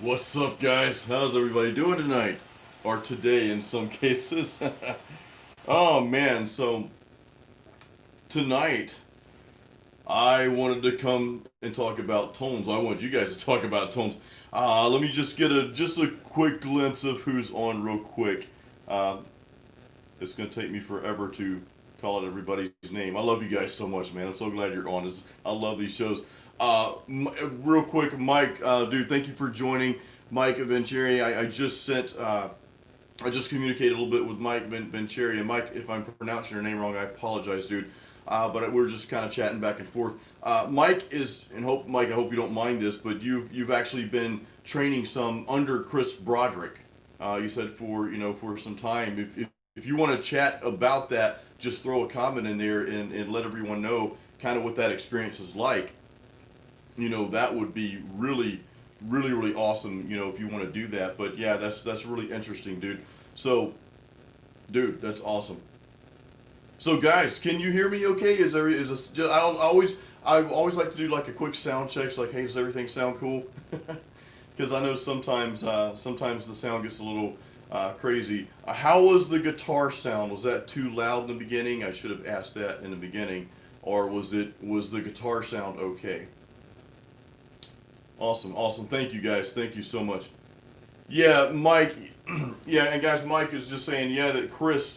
What's up, guys? How's everybody doing tonight? Or today, in some cases. Oh man, so tonight I wanted to come and talk about tones. I want you guys to talk about tones. Let me just get a quick glimpse of who's on real quick. Uh, it's gonna take me forever to call out everybody's name. I love you guys so much, man. I'm so glad you're on. I love these shows. Real quick, Mike, dude, thank you for joining. Mike Venturi, I just communicated a little bit with Mike Venturi. And Mike, if I'm pronouncing your name wrong, I apologize, dude. But we're just kind of chatting back and forth. Mike is, and Mike, I hope you don't mind this, but you've actually been training some under Chris Broderick. You said for some time. If you want to chat about that, just throw a comment in there and let everyone know kind of what that experience is like. That would be really awesome, if you want to do that. But yeah, that's really interesting, dude. So, dude, that's awesome. So guys, can you hear me okay? Is this just, I always like to do like a quick sound check, like, hey, does everything sound cool? Because I know sometimes the sound gets a little crazy. How was the guitar sound? Was that too loud in the beginning? I should have asked that in the beginning. Or was the guitar sound okay? Awesome. Thank you, guys. Thank you so much. Yeah, Mike. Yeah, and guys, Mike is just saying, yeah, that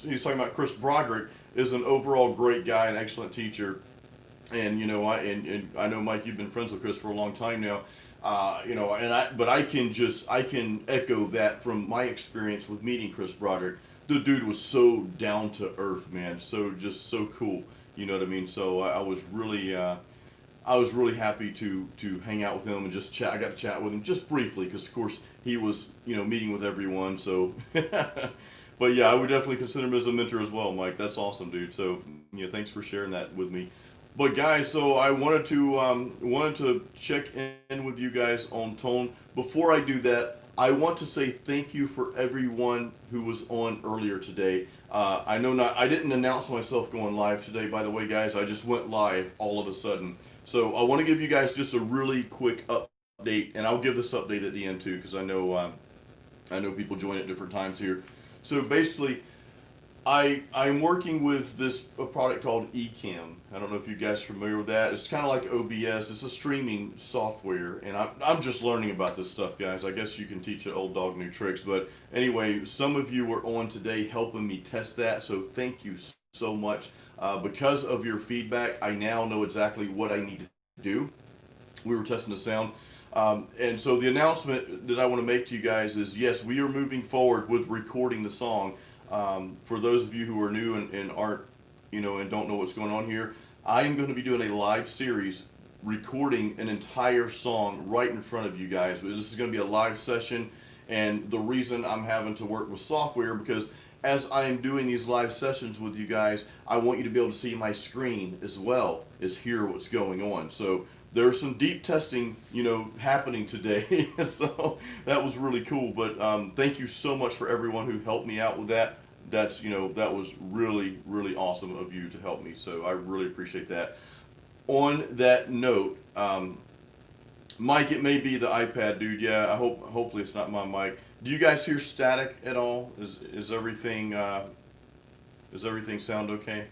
he's talking about Chris Broderick is an overall great guy, an excellent teacher. And and I know, Mike, you've been friends with Chris for a long time now. But I can echo that from my experience with meeting Chris Broderick. The dude was so down to earth, man. So cool. You know what I mean? So I was really happy to hang out with him and just chat. I got to chat with him just briefly because, of course, he was meeting with everyone. So, but yeah, I would definitely consider him as a mentor as well, Mike. That's awesome, dude. So yeah, thanks for sharing that with me. But guys, so I wanted to check in with you guys on tone. Before I do that, I want to say thank you for everyone who was on earlier today. I didn't announce myself going live today, by the way, guys. I just went live all of a sudden. So I want to give you guys just a really quick update, and I'll give this update at the end too, because I know people join at different times here. So basically, I'm working with a product called Ecamm. I don't know if you guys are familiar with that. It's kind of like OBS. It's a streaming software, and I'm just learning about this stuff, guys. I guess you can teach an old dog new tricks, but anyway, some of you were on today helping me test that, so thank you so much. Because of your feedback, I now know exactly what I need to do. We were testing the sound. And so the announcement that I want to make to you guys is, yes, we are moving forward with recording the song. For those of you who are new and aren't, and don't know what's going on here, I am going to be doing a live series recording an entire song right in front of you guys. This is going to be a live session, and the reason I'm having to work with software because as I am doing these live sessions with you guys, I want you to be able to see my screen as well as hear what's going on. So there's some deep testing, happening today. So that was really cool. But thank you so much for everyone who helped me out with that. That was really awesome of you to help me. So I really appreciate that. On that note, Mike, it may be the iPad, dude. Yeah, hopefully it's not my mic. Do you guys hear static at all? Is everything sound okay?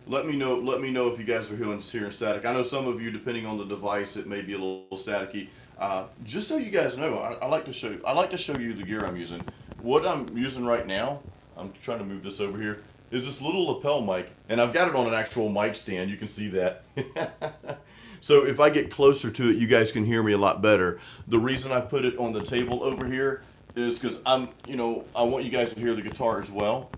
Let me know. Let me know if you guys are hearing static. I know some of you, depending on the device, it may be a little staticky. Just so you guys know, I like to show. I like to show you the gear I'm using. What I'm using right now, I'm trying to move this over here, is this little lapel mic, and I've got it on an actual mic stand. You can see that. So if I get closer to it, you guys can hear me a lot better. The reason I put it on the table over here is because I want you guys to hear the guitar as well.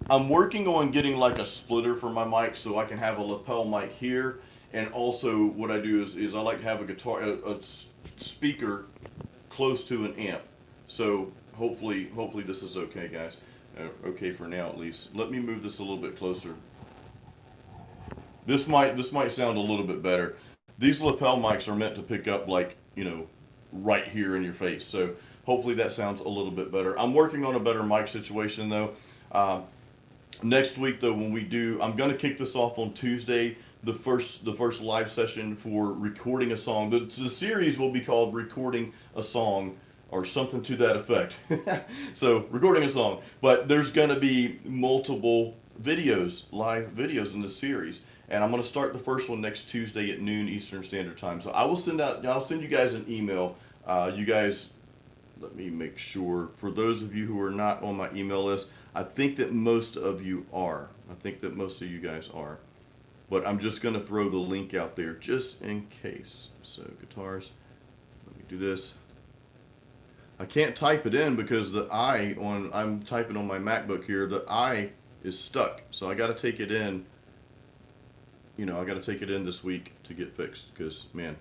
I'm working on getting like a splitter for my mic so I can have a lapel mic here. And also what I do is I like to have a speaker close to an amp. So hopefully this is okay, guys. Okay for now at least. Let me move this a little bit closer. This might sound a little bit better. These lapel mics are meant to pick up like, right here in your face. So hopefully that sounds a little bit better. I'm working on a better mic situation though. Next week though, I'm going to kick this off on Tuesday. the first live session for recording a song. The series will be called "Recording a Song" or something to that effect. So recording a song, but there's gonna be multiple videos, live videos in the series, and I'm gonna start the first one next Tuesday at noon Eastern Standard Time. So I'll send you guys an email. You guys, let me make sure. For those of you who are not on my email list, I think that most of you are. I think that most of you guys are. But I'm just going to throw the link out there just in case. So guitars, let me do this. I can't type it in because I'm typing on my MacBook here, the I is stuck. So I got to take it in, I got to take it in this week to get fixed because, man.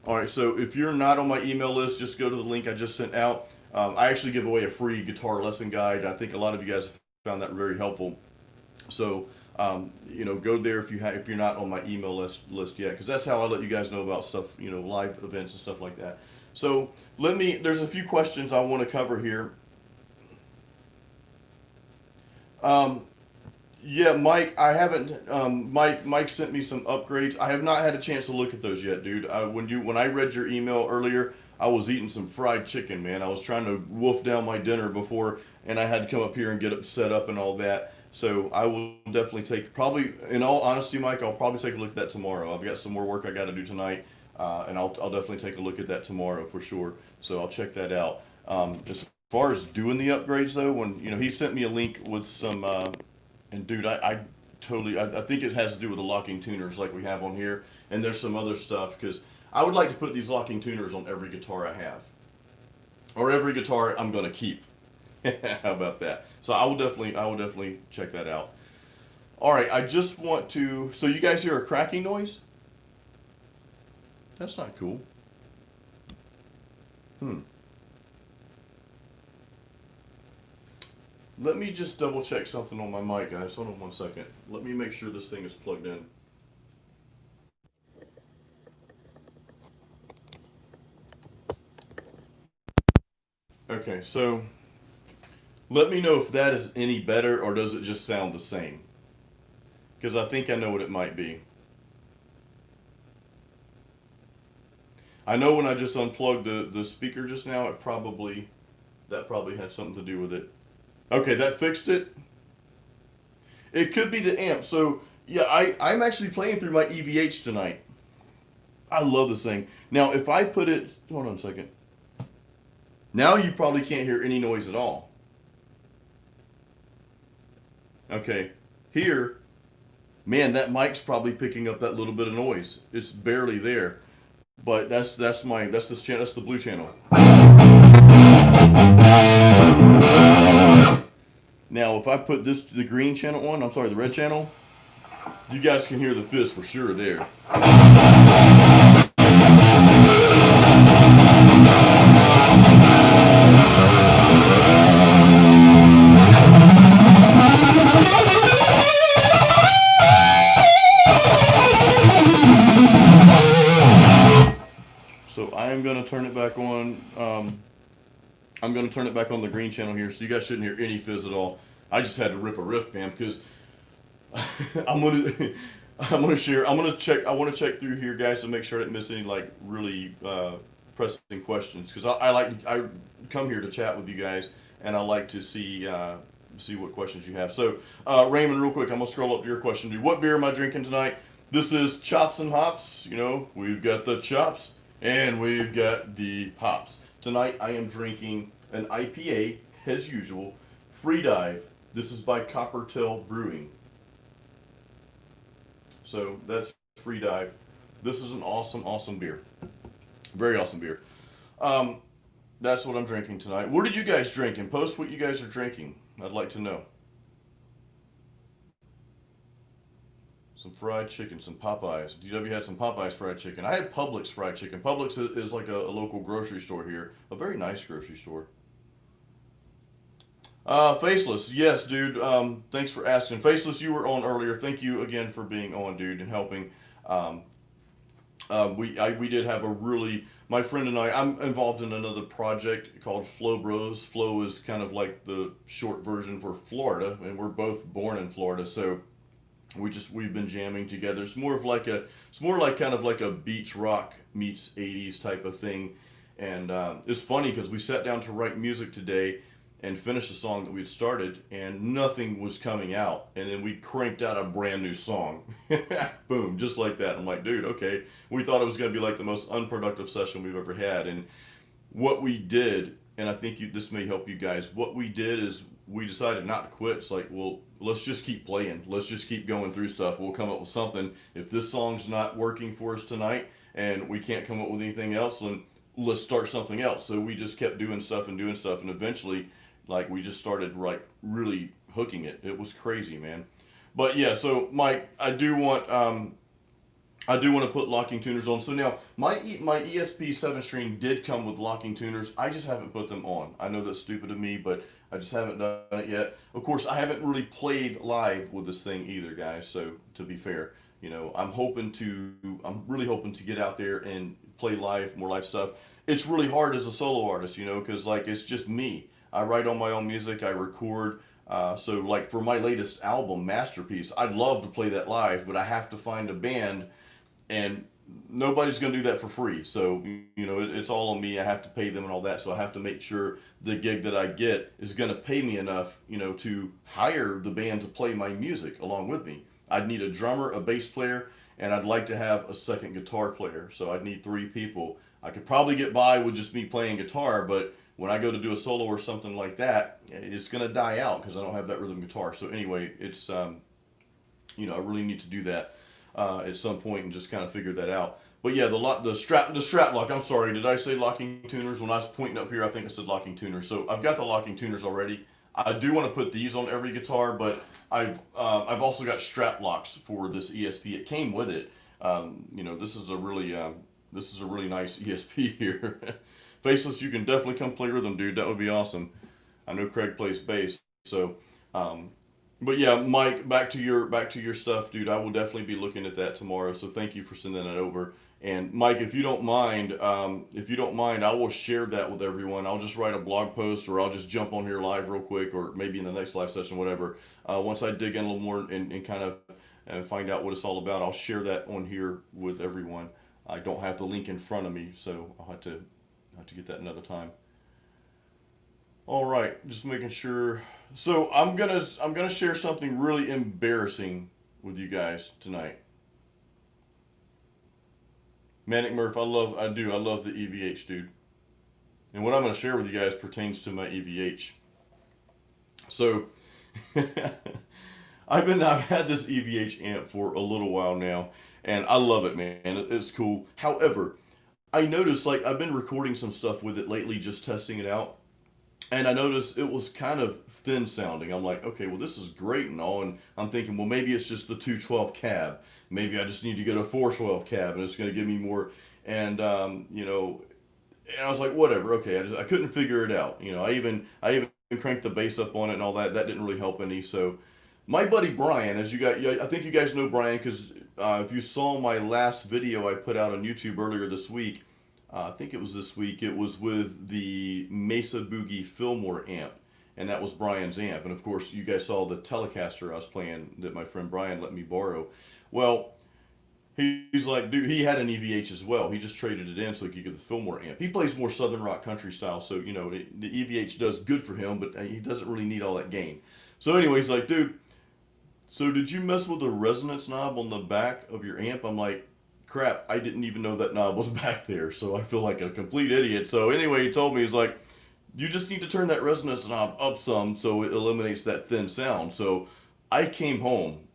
All right, so if you're not on my email list, just go to the link I just sent out. I actually give away a free guitar lesson guide. I think a lot of you guys have found that very helpful. So, go there if you're not on my email list yet, because that's how I let you guys know about stuff, live events and stuff like that. So there's a few questions I want to cover here. Yeah, Mike, I haven't. Mike sent me some upgrades. I have not had a chance to look at those yet, dude. When I read your email earlier, I was eating some fried chicken, man. I was trying to wolf down my dinner before, and I had to come up here and get it set up and all that. So I will definitely probably, in all honesty, Mike, I'll probably take a look at that tomorrow. I've got some more work I got to do tonight, and I'll definitely take a look at that tomorrow for sure. So I'll check that out. As far as doing the upgrades, though, when he sent me a link with some. And dude, I think it has to do with the locking tuners like we have on here. And there's some other stuff because I would like to put these locking tuners on every guitar I have. Or every guitar I'm going to keep. How about that? So I will definitely check that out. All right, I just want to, so you guys hear a cracking noise? That's not cool. Let me just double check something on my mic, guys. Hold on one second. Let me make sure this thing is plugged in. Okay, so let me know if that is any better or does it just sound the same? Because I think I know what it might be. I know when I just unplugged the speaker just now, that probably had something to do with it. Okay, that fixed it. It could be the amp. So, yeah, I'm actually playing through my EVH tonight. I love this thing. Now, if I put it... Hold on a second. Now you probably can't hear any noise at all. Okay, here, man, that mic's probably picking up that little bit of noise. It's barely there. But that's the blue channel. Now, if I put the green channel on, the red channel, you guys can hear the fizz for sure there. So I am going to turn it back on. I'm going to turn it back on the green channel here, so you guys shouldn't hear any fizz at all. I just had to rip a riff, man, because I'm going to share. I want to check through here, guys, to make sure I didn't miss any really pressing questions, because I come here to chat with you guys, and I like to see what questions you have. So Raymond, real quick, I'm gonna scroll up to your question, dude. What beer am I drinking tonight? This is Chops and Hops. We've got the chops and we've got the hops. Tonight I am drinking an IPA, as usual, Free Dive. This is by Coppertail Brewing. So that's Free Dive. This is an awesome beer. Very awesome beer. That's what I'm drinking tonight. What are you guys drinking? Post what you guys are drinking. I'd like to know. Some fried chicken, some Popeyes. DW had some Popeyes fried chicken. I had Publix fried chicken. Publix is like a local grocery store here. A very nice grocery store. Faceless. Yes, dude. Thanks for asking. Faceless, you were on earlier. Thank you again for being on, dude, and helping. We did have a really... My friend and I'm involved in another project called Flow Bros. Flow is kind of like the short version for Florida, and we're both born in Florida, so We've been jamming together. It's more like kind of like a beach rock meets 80s type of thing. And it's funny because we sat down to write music today and finished a song that we'd started, and nothing was coming out. And then we cranked out a brand new song. Boom, just like that. I'm like, dude, okay. We thought it was going to be like the most unproductive session we've ever had. And what we did, and I think this may help you guys, what we did is we decided not to quit. It's like, well, let's just keep playing. Let's just keep going through stuff. We'll come up with something. If this song's not working for us tonight and we can't come up with anything else, then let's start something else. So we just kept doing stuff, and eventually, like, we just started, like, really hooking it. It was crazy, man. But yeah, so Mike, I do want to put locking tuners on. So now my ESP 7 string did come with locking tuners. I just haven't put them on. I know that's stupid of me, but I just haven't done it yet. Of course, I haven't really played live with this thing either, guys. So to be fair, I'm really hoping to get out there and play live, more live stuff. It's really hard as a solo artist, because like it's just me. I write on my own music. I record. So like for my latest album, Masterpiece, I'd love to play that live, but I have to find a band, and nobody's going to do that for free. So it's all on me. I have to pay them and all that. So I have to make sure the gig that I get is going to pay me enough, to hire the band to play my music along with me. I'd need a drummer, a bass player, and I'd like to have a second guitar player. So I'd need 3 people. I could probably get by with just me playing guitar, but when I go to do a solo or something like that, it's going to die out because I don't have that rhythm guitar. So anyway, it's I really need to do that at some point and just kind of figure that out. But yeah, the strap lock. I'm sorry, did I say locking tuners? When I was pointing up here, I think I said locking tuners. So I've got the locking tuners already. I do want to put these on every guitar, but I've also got strap locks for this ESP. It came with it. This is a really nice ESP here. Faceless, you can definitely come play rhythm, dude. That would be awesome. I know Craig plays bass, so. But yeah, Mike, back to your stuff, dude. I will definitely be looking at that tomorrow. So thank you for sending that over. And Mike, if you don't mind, I will share that with everyone. I'll just write a blog post, or I'll just jump on here live real quick, or maybe in the next live session, whatever. Once I dig in a little more and kind of find out what it's all about, I'll share that on here with everyone. I don't have the link in front of me, so I'll have to get that another time. All right, just making sure. So I'm gonna share something really embarrassing with you guys tonight. Manic Murph, I love the EVH, dude. And what I'm gonna share with you guys pertains to my EVH. So I've had this EVH amp for a little while now, and I love it, man. It's cool. However, I noticed, like, I've been recording some stuff with it lately, just testing it out. And I noticed it was kind of thin sounding. I'm like, okay, well, this is great and all. And I'm thinking, well, maybe it's just the 212 cab. Maybe I just need to get a 412 cab and it's going to give me more. And, and I was like, whatever, okay. I couldn't figure it out. I even cranked the bass up on it and all that. That didn't really help any. So my buddy Brian, I think you guys know Brian, because if you saw my last video I put out on YouTube earlier this week, I think it was this week, it was with the Mesa Boogie Fillmore amp, and that was Brian's amp. And of course, you guys saw the Telecaster I was playing that my friend Brian let me borrow. Well, he's like, dude, he had an EVH as well. He just traded it in so he could get the Fillmore amp. He plays more Southern rock country style, so, the EVH does good for him, but he doesn't really need all that gain. So anyway, he's like, dude, so did you mess with the resonance knob on the back of your amp? I'm like, crap, I didn't even know that knob was back there, so I feel like a complete idiot. So anyway, he told me, he's like, you just need to turn that resonance knob up some so it eliminates that thin sound. So I came home,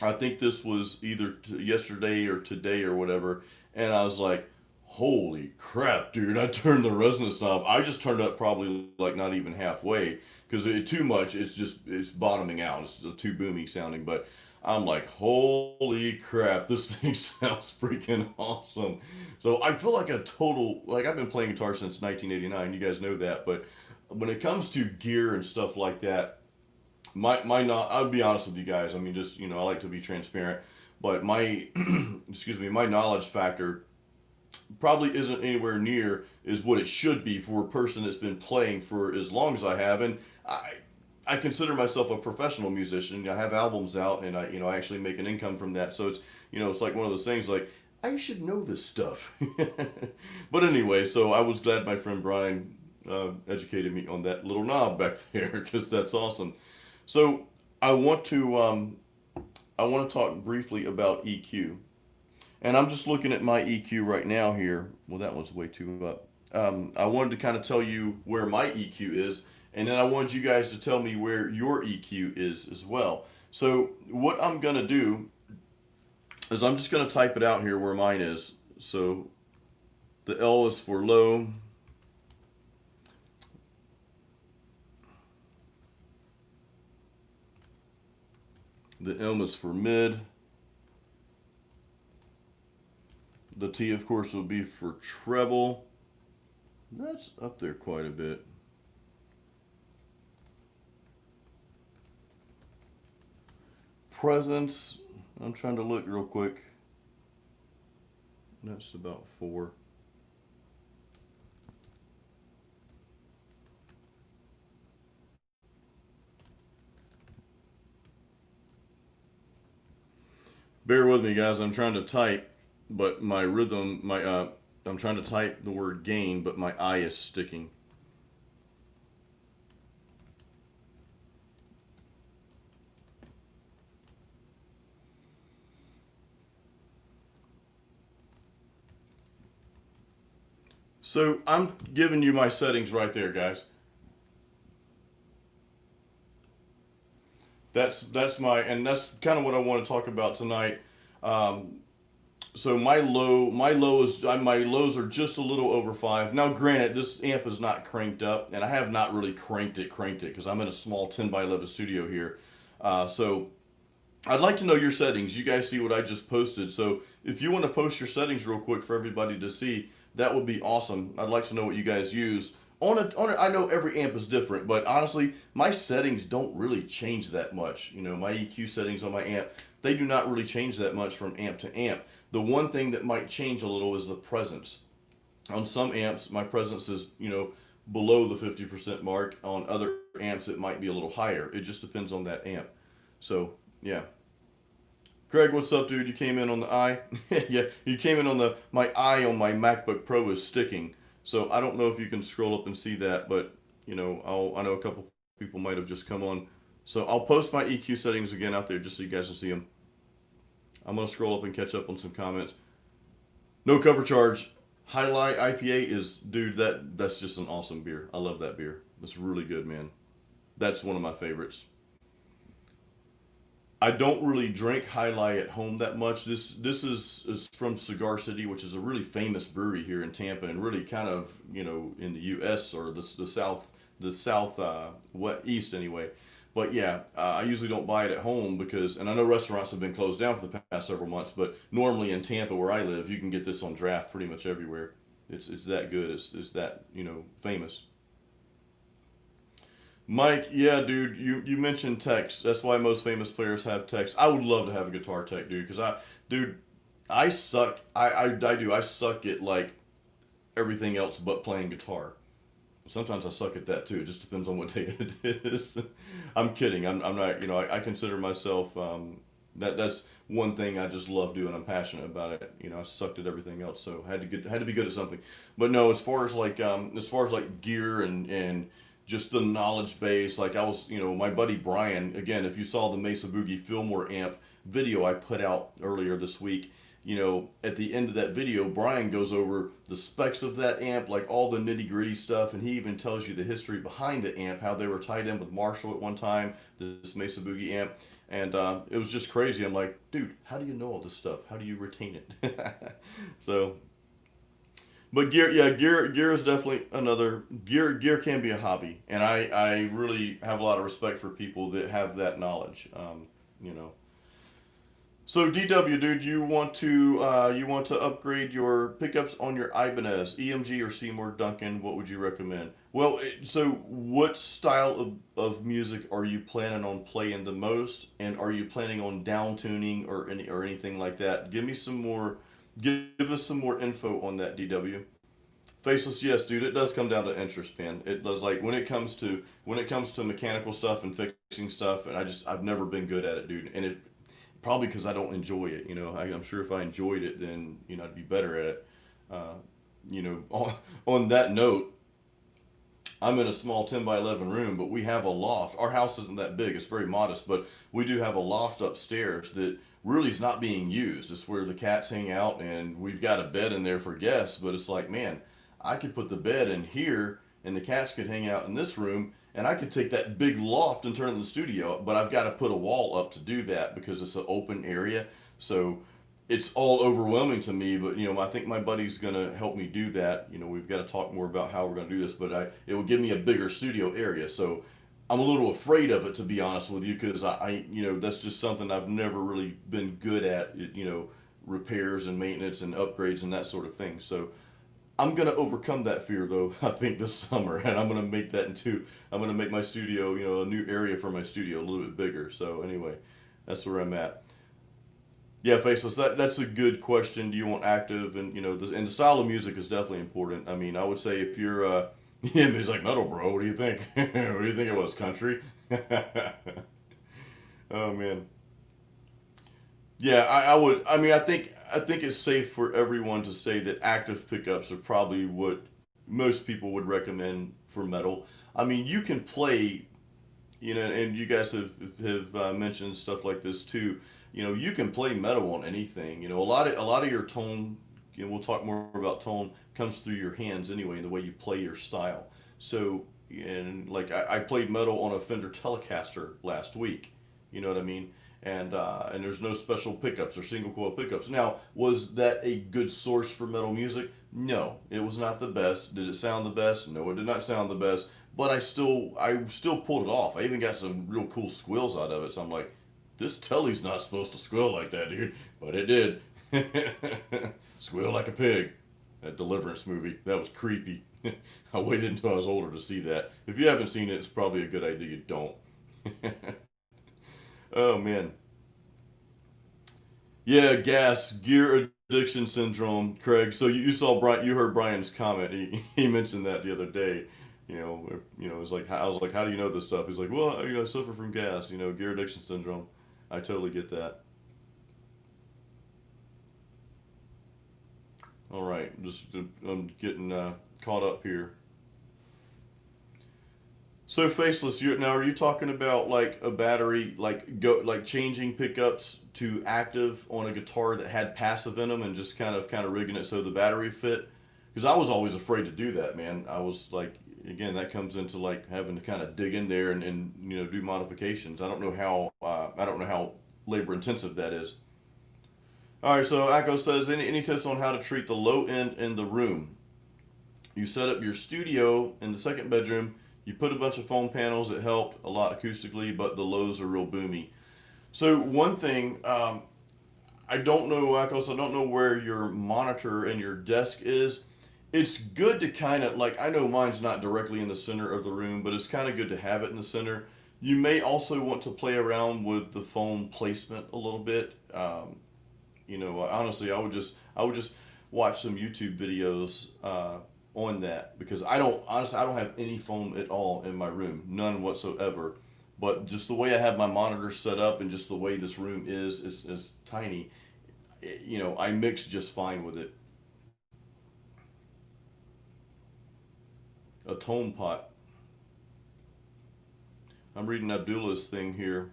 I think this was either yesterday or today or whatever, and I was like, holy crap, dude, I turned the resonance knob. I just turned it up probably like not even halfway, because too much, it's bottoming out. It's too boomy sounding, but I'm like, holy crap, this thing sounds freaking awesome. So I feel like I've been playing guitar since 1989, you guys know that, but when it comes to gear and stuff like that, I'll be honest with you guys, I mean, just, I like to be transparent, but my, my knowledge factor probably isn't anywhere near is what it should be for a person that's been playing for as long as I have, and I consider myself a professional musician. I have albums out, and I actually make an income from that. So it's like one of those things like I should know this stuff. But anyway, so I was glad my friend Brian educated me on that little knob back there because that's awesome. So I want to I want to talk briefly about EQ, and I'm just looking at my EQ right now here. Well, that one's way too up. I wanted to kind of tell you where my EQ is, and then I wanted you guys to tell me where your EQ is as well. So what I'm gonna do is I'm just gonna type it out here where mine is. So the L is for low. The M is for mid. The T, of course, will be for treble. That's up there quite a bit. Presence, I'm trying to look real quick. That's about 4. Bear with me, guys. I'm trying to type, but my rhythm, I'm trying to type the word gain, but my eye is sticking. So I'm giving you my settings right there, guys. And that's kind of what I want to talk about tonight. Um, so my lows are just a little over 5. Now, granted, this amp is not cranked up, and I have not really cranked it because I'm in a small 10 by 11 studio here. So I'd like to know your settings. You guys see what I just posted. So if you want to post your settings real quick for everybody to see, that would be awesome. I'd like to know what you guys use. I know every amp is different, but honestly, my settings don't really change that much. My EQ settings on my amp, they do not really change that much from amp to amp. The one thing that might change a little is the presence. On some amps, my presence is, below the 50% mark. On other amps, it might be a little higher. It just depends on that amp. So, yeah. Craig, what's up, dude? You came in on the eye? Yeah, you came in on my eye on my MacBook Pro is sticking. So I don't know if you can scroll up and see that, but I know a couple people might have just come on. So I'll post my EQ settings again out there just so you guys can see them. I'm gonna scroll up and catch up on some comments. No cover charge. Highlight IPA is, dude, that's just an awesome beer. I love that beer. It's really good, man. That's one of my favorites. I don't really drink High Life at home that much. This is from Cigar City, which is a really famous brewery here in Tampa, and really kind of in the U.S. or the south east anyway. But yeah, I usually don't buy it at home and I know restaurants have been closed down for the past several months. But normally in Tampa, where I live, you can get this on draft pretty much everywhere. It's that good. It's that famous. Mike, yeah, dude, you mentioned techs. That's why most famous players have techs. I would love to have a guitar tech, dude, because dude, I suck. I do. I suck at like everything else but playing guitar. Sometimes I suck at that too. It just depends on what day it is. I'm kidding. I'm not. I consider myself. That's one thing I just love doing. I'm passionate about it. I sucked at everything else, so had to be good at something. But no, as far as like gear and just the knowledge base, like I was, my buddy Brian. Again, if you saw the Mesa Boogie Fillmore amp video I put out earlier this week, at the end of that video, Brian goes over the specs of that amp, like all the nitty gritty stuff, and he even tells you the history behind the amp, how they were tied in with Marshall at one time, this Mesa Boogie amp, and it was just crazy. I'm like, dude, how do you know all this stuff? How do you retain it? So, but gear, yeah, gear is definitely another gear. Gear can be a hobby, and I really have a lot of respect for people that have that knowledge. You know. So DW, dude, you want to upgrade your pickups on your Ibanez, EMG or Seymour Duncan? What would you recommend? Well, so what style of music are you planning on playing the most, and are you planning on down tuning or anything like that? Give us some more info on that, DW. Faceless, yes, dude. It does come down to interest, man. It does. Like when it comes to mechanical stuff and fixing stuff, and I've never been good at it, dude. And it probably because I don't enjoy it. You know, I'm sure if I enjoyed it, then I'd be better at it. Uh, on that note, I'm in a small 10 by 11 room, but we have a loft. Our house isn't that big, it's very modest, but we do have a loft upstairs that really is not being used. It's where the cats hang out, and we've got a bed in there for guests, but it's like, man, I could put the bed in here, and the cats could hang out in this room, and I could take that big loft and turn it into the studio, but I've got to put a wall up to do that because it's an open area. So it's all overwhelming to me, but I think my buddy's gonna help me do that. We've got to talk more about how we're gonna do this, but it will give me a bigger studio area. So I'm a little afraid of it, to be honest with you, because that's just something I've never really been good at. Repairs and maintenance and upgrades and that sort of thing. So I'm gonna overcome that fear though. I think this summer, and I'm gonna make my studio, a new area for my studio, a little bit bigger. So anyway, that's where I'm at. Yeah, Faceless, that's a good question. Do you want active? And and the style of music is definitely important. I mean, I would say if you're yeah, he's like metal, bro. What do you think? What do you think it was? Country? Oh man. Yeah, I would. I mean, I think it's safe for everyone to say that active pickups are probably what most people would recommend for metal. I mean, you can play, and you guys have mentioned stuff like this too. You can play metal on anything. A lot of your tone. We'll talk more about tone comes through your hands anyway, the way you play your style. So, and like I played metal on a Fender Telecaster last week. You know what I mean? And there's no special pickups or single coil pickups. Now, was that a good source for metal music? No, it was not the best. Did it sound the best? No, it did not sound the best. But I still pulled it off. I even got some real cool squeals out of it. So I'm like, this telly's not supposed to squeal like that, dude. But it did. Squeal like a pig. That Deliverance movie. That was creepy. I waited until I was older to see that. If you haven't seen it, it's probably a good idea you don't. Oh man. Yeah, gas, gear addiction syndrome, Craig. So you saw Brian, you heard Brian's comment. He mentioned that the other day. It's like I was like, how do you know this stuff? He's like, well, I suffer from gas. Gear addiction syndrome. I totally get that. All right, just I'm getting caught up here. So Faceless, you now are you talking about like a battery, like changing pickups to active on a guitar that had passive in them and just kind of rigging it so the battery fit? Because I was always afraid to do that, man. I was like, again, that comes into like having to kind of dig in there and do modifications. I don't know how labor intensive that is. All right, so Echo says, any tips on how to treat the low end in the room? You set up your studio in the second bedroom. You put a bunch of foam panels. It helped a lot acoustically, but the lows are real boomy. So one thing, I don't know, Echoes, I don't know where your monitor and your desk is. It's good to kind of, like, I know mine's not directly in the center of the room, but it's kind of good to have it in the center. You may also want to play around with the foam placement a little bit. Honestly, I would just watch some YouTube videos on that because I don't have any foam at all in my room, none whatsoever. But just the way I have my monitor set up and just the way this room is tiny, I mix just fine with it. A tone pot. I'm reading Abdullah's thing here.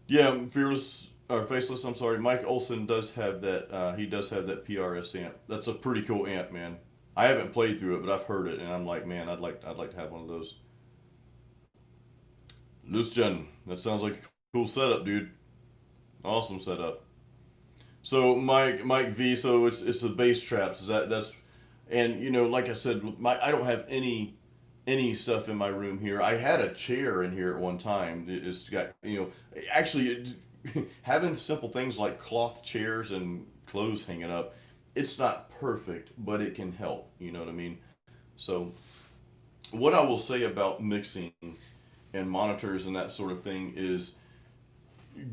Yeah, fearless or faceless. I'm sorry. Mike Olson does have that. He does have that PRS amp. That's a pretty cool amp, man. I haven't played through it, but I've heard it, and I'm like, man, I'd like to have one of those. Loose gen. That sounds like a cool setup, dude. Awesome setup. So Mike V. So it's the bass traps. Is that's and like I said, I don't have any stuff in my room here. I had a chair in here at one time. It's got actually having simple things like cloth chairs and clothes hanging up. It's not perfect, but it can help. You know what I mean? So what I will say about mixing and monitors and that sort of thing is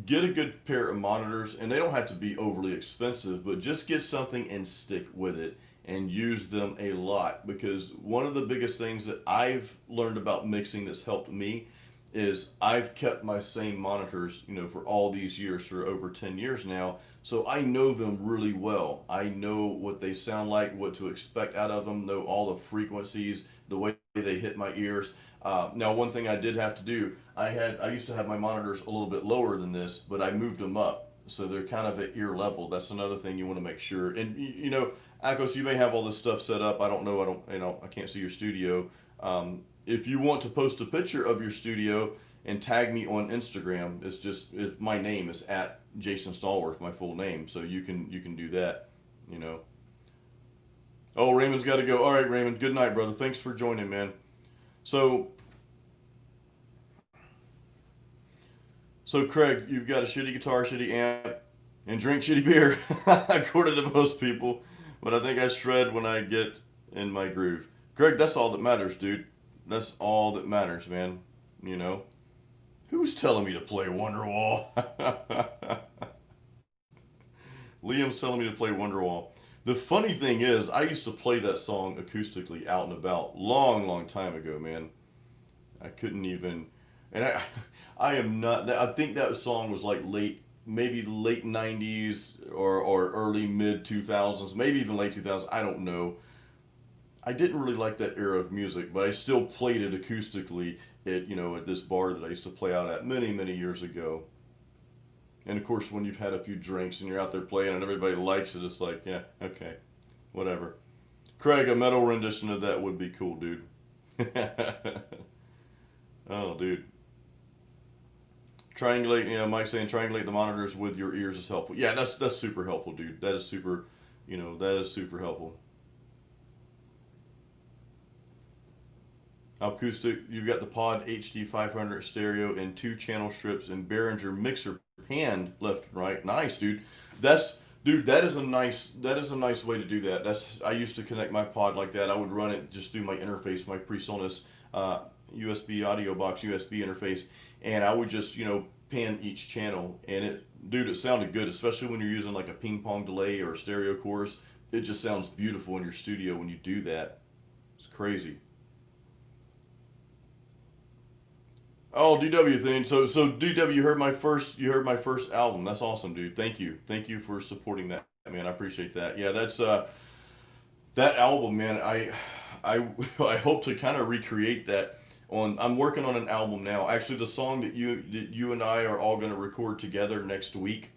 get a good pair of monitors, and they don't have to be overly expensive, but just get something and stick with it and use them a lot, because one of the biggest things that I've learned about mixing that's helped me is I've kept my same monitors, for all these years, for over 10 years now. So I know them really well. I know what they sound like, what to expect out of them, know all the frequencies, the way they hit my ears. Now, one thing I did have to do, I used to have my monitors a little bit lower than this, but I moved them up, so they're kind of at ear level. That's another thing you want to make sure. And Akos, you may have all this stuff set up. I don't know. I can't see your studio. If you want to post a picture of your studio and tag me on Instagram, my name is at Jason Stallworth, my full name, so you can do that. You know. Oh, Raymond's got to go. All right, Raymond. Good night, brother. Thanks for joining, man. So So, Craig, you've got a shitty guitar, shitty amp, and drink shitty beer, according to most people. But I think I shred when I get in my groove. Craig, that's all that matters, dude. That's all that matters, man. You know? Who's telling me to play Wonderwall? Liam's telling me to play Wonderwall. The funny thing is, I used to play that song acoustically out and about long, long time ago, man. I couldn't even, and I am not. I think that song was like maybe late '90s or early mid 2000s, maybe even late 2000s. I don't know. I didn't really like that era of music, but I still played it acoustically at this bar that I used to play out at many many years ago. And of course, when you've had a few drinks and you're out there playing and everybody likes it, it's like, yeah, okay, whatever. Craig, a metal rendition of that would be cool, dude. Oh, dude. Triangulate, Mike saying triangulate the monitors with your ears is helpful. Yeah, that's super helpful, dude. That is super, that is super helpful. Acoustic, you've got the Pod HD 500 stereo and two channel strips and Behringer mixer panned left and right. Nice, dude. That is a nice way to do that. I used to connect my pod like that. I would run it just through my interface, my PreSonus USB audio box USB interface, and I would just pan each channel, and it sounded good, especially when you're using like a ping pong delay or a stereo chorus. It just sounds beautiful in your studio when you do that. It's crazy. Oh, DW thing. So DW, you heard my first album. That's awesome, dude. Thank you for supporting that, man. I appreciate that. Yeah, that's that album, man. I I hope to kind of recreate that. I'm working on an album now. Actually, the song that you and I are all going to record together next week.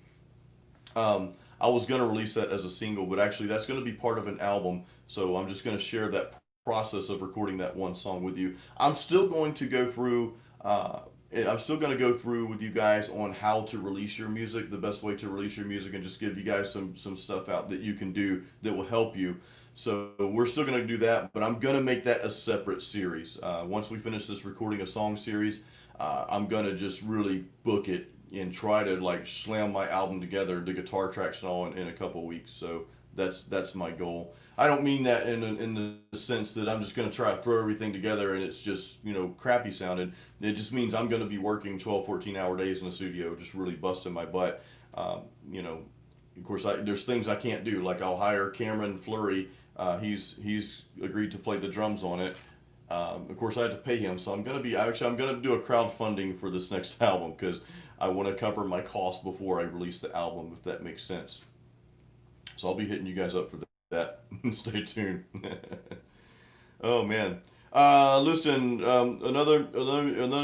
I was going to release that as a single, but actually that's going to be part of an album. So I'm just going to share that process of recording that one song with you. I'm still going to go through. I'm still going to go through with you guys on how to release your music, the best way to release your music, and just give you guys some stuff out that you can do that will help you. So we're still going to do that, but I'm going to make that a separate series. Once we finish this recording a song series, I'm going to just really book it and try to like slam my album together, the guitar tracks and all, in a couple of weeks. So that's my goal. I don't mean that in the sense that I'm just going to try to throw everything together and it's just, crappy sounding. It just means I'm going to be working 12, 14-hour days in the studio, just really busting my butt. Of course, there's things I can't do. Like I'll hire Cameron Flurry. He's agreed to play the drums on it. Of course, I had to pay him, so I'm gonna do a crowdfunding for this next album because I want to cover my cost before I release the album, if that makes sense. So I'll be hitting you guys up for that. Stay tuned. Oh man. Listen, another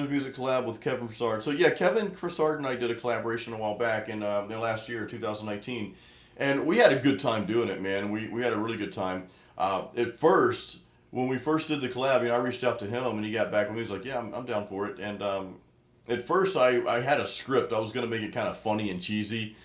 music collab with Kevin Fassard. So yeah, Kevin Fassard and I did a collaboration a while back in the last year, 2019, and we had a good time doing it, man. We had a really good time. At first, when we first did the collab, I reached out to him and he got back with me. He's like, "Yeah, I'm down for it." And at first, I had a script. I was gonna make it kind of funny and cheesy,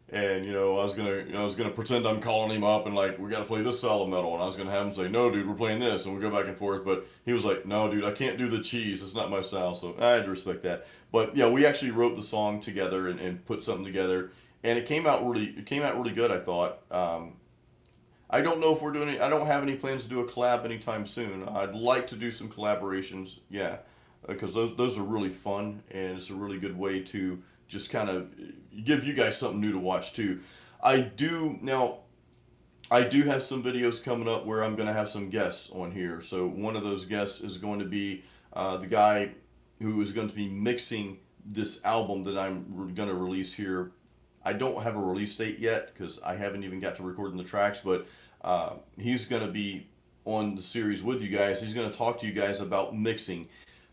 and I was gonna pretend I'm calling him up and like we gotta play this solid metal, and I was gonna have him say, "No, dude, we're playing this," and we go back and forth. But he was like, "No, dude, I can't do the cheese. It's not my style." So I had to respect that. But yeah, we actually wrote the song together and put something together, and it came out really good. I thought. I don't know if we're doing it. I don't have any plans to do a collab anytime soon. I'd like to do some collaborations, yeah, because those are really fun, and it's a really good way to just kind of give you guys something new to watch too. I do now. I do have some videos coming up where I'm going to have some guests on here. So one of those guests is going to be the guy who is going to be mixing this album that I'm going to release here. I don't have a release date yet because I haven't even got to recording the tracks, but he's going to be on the series with you guys. He's going to talk to you guys about mixing.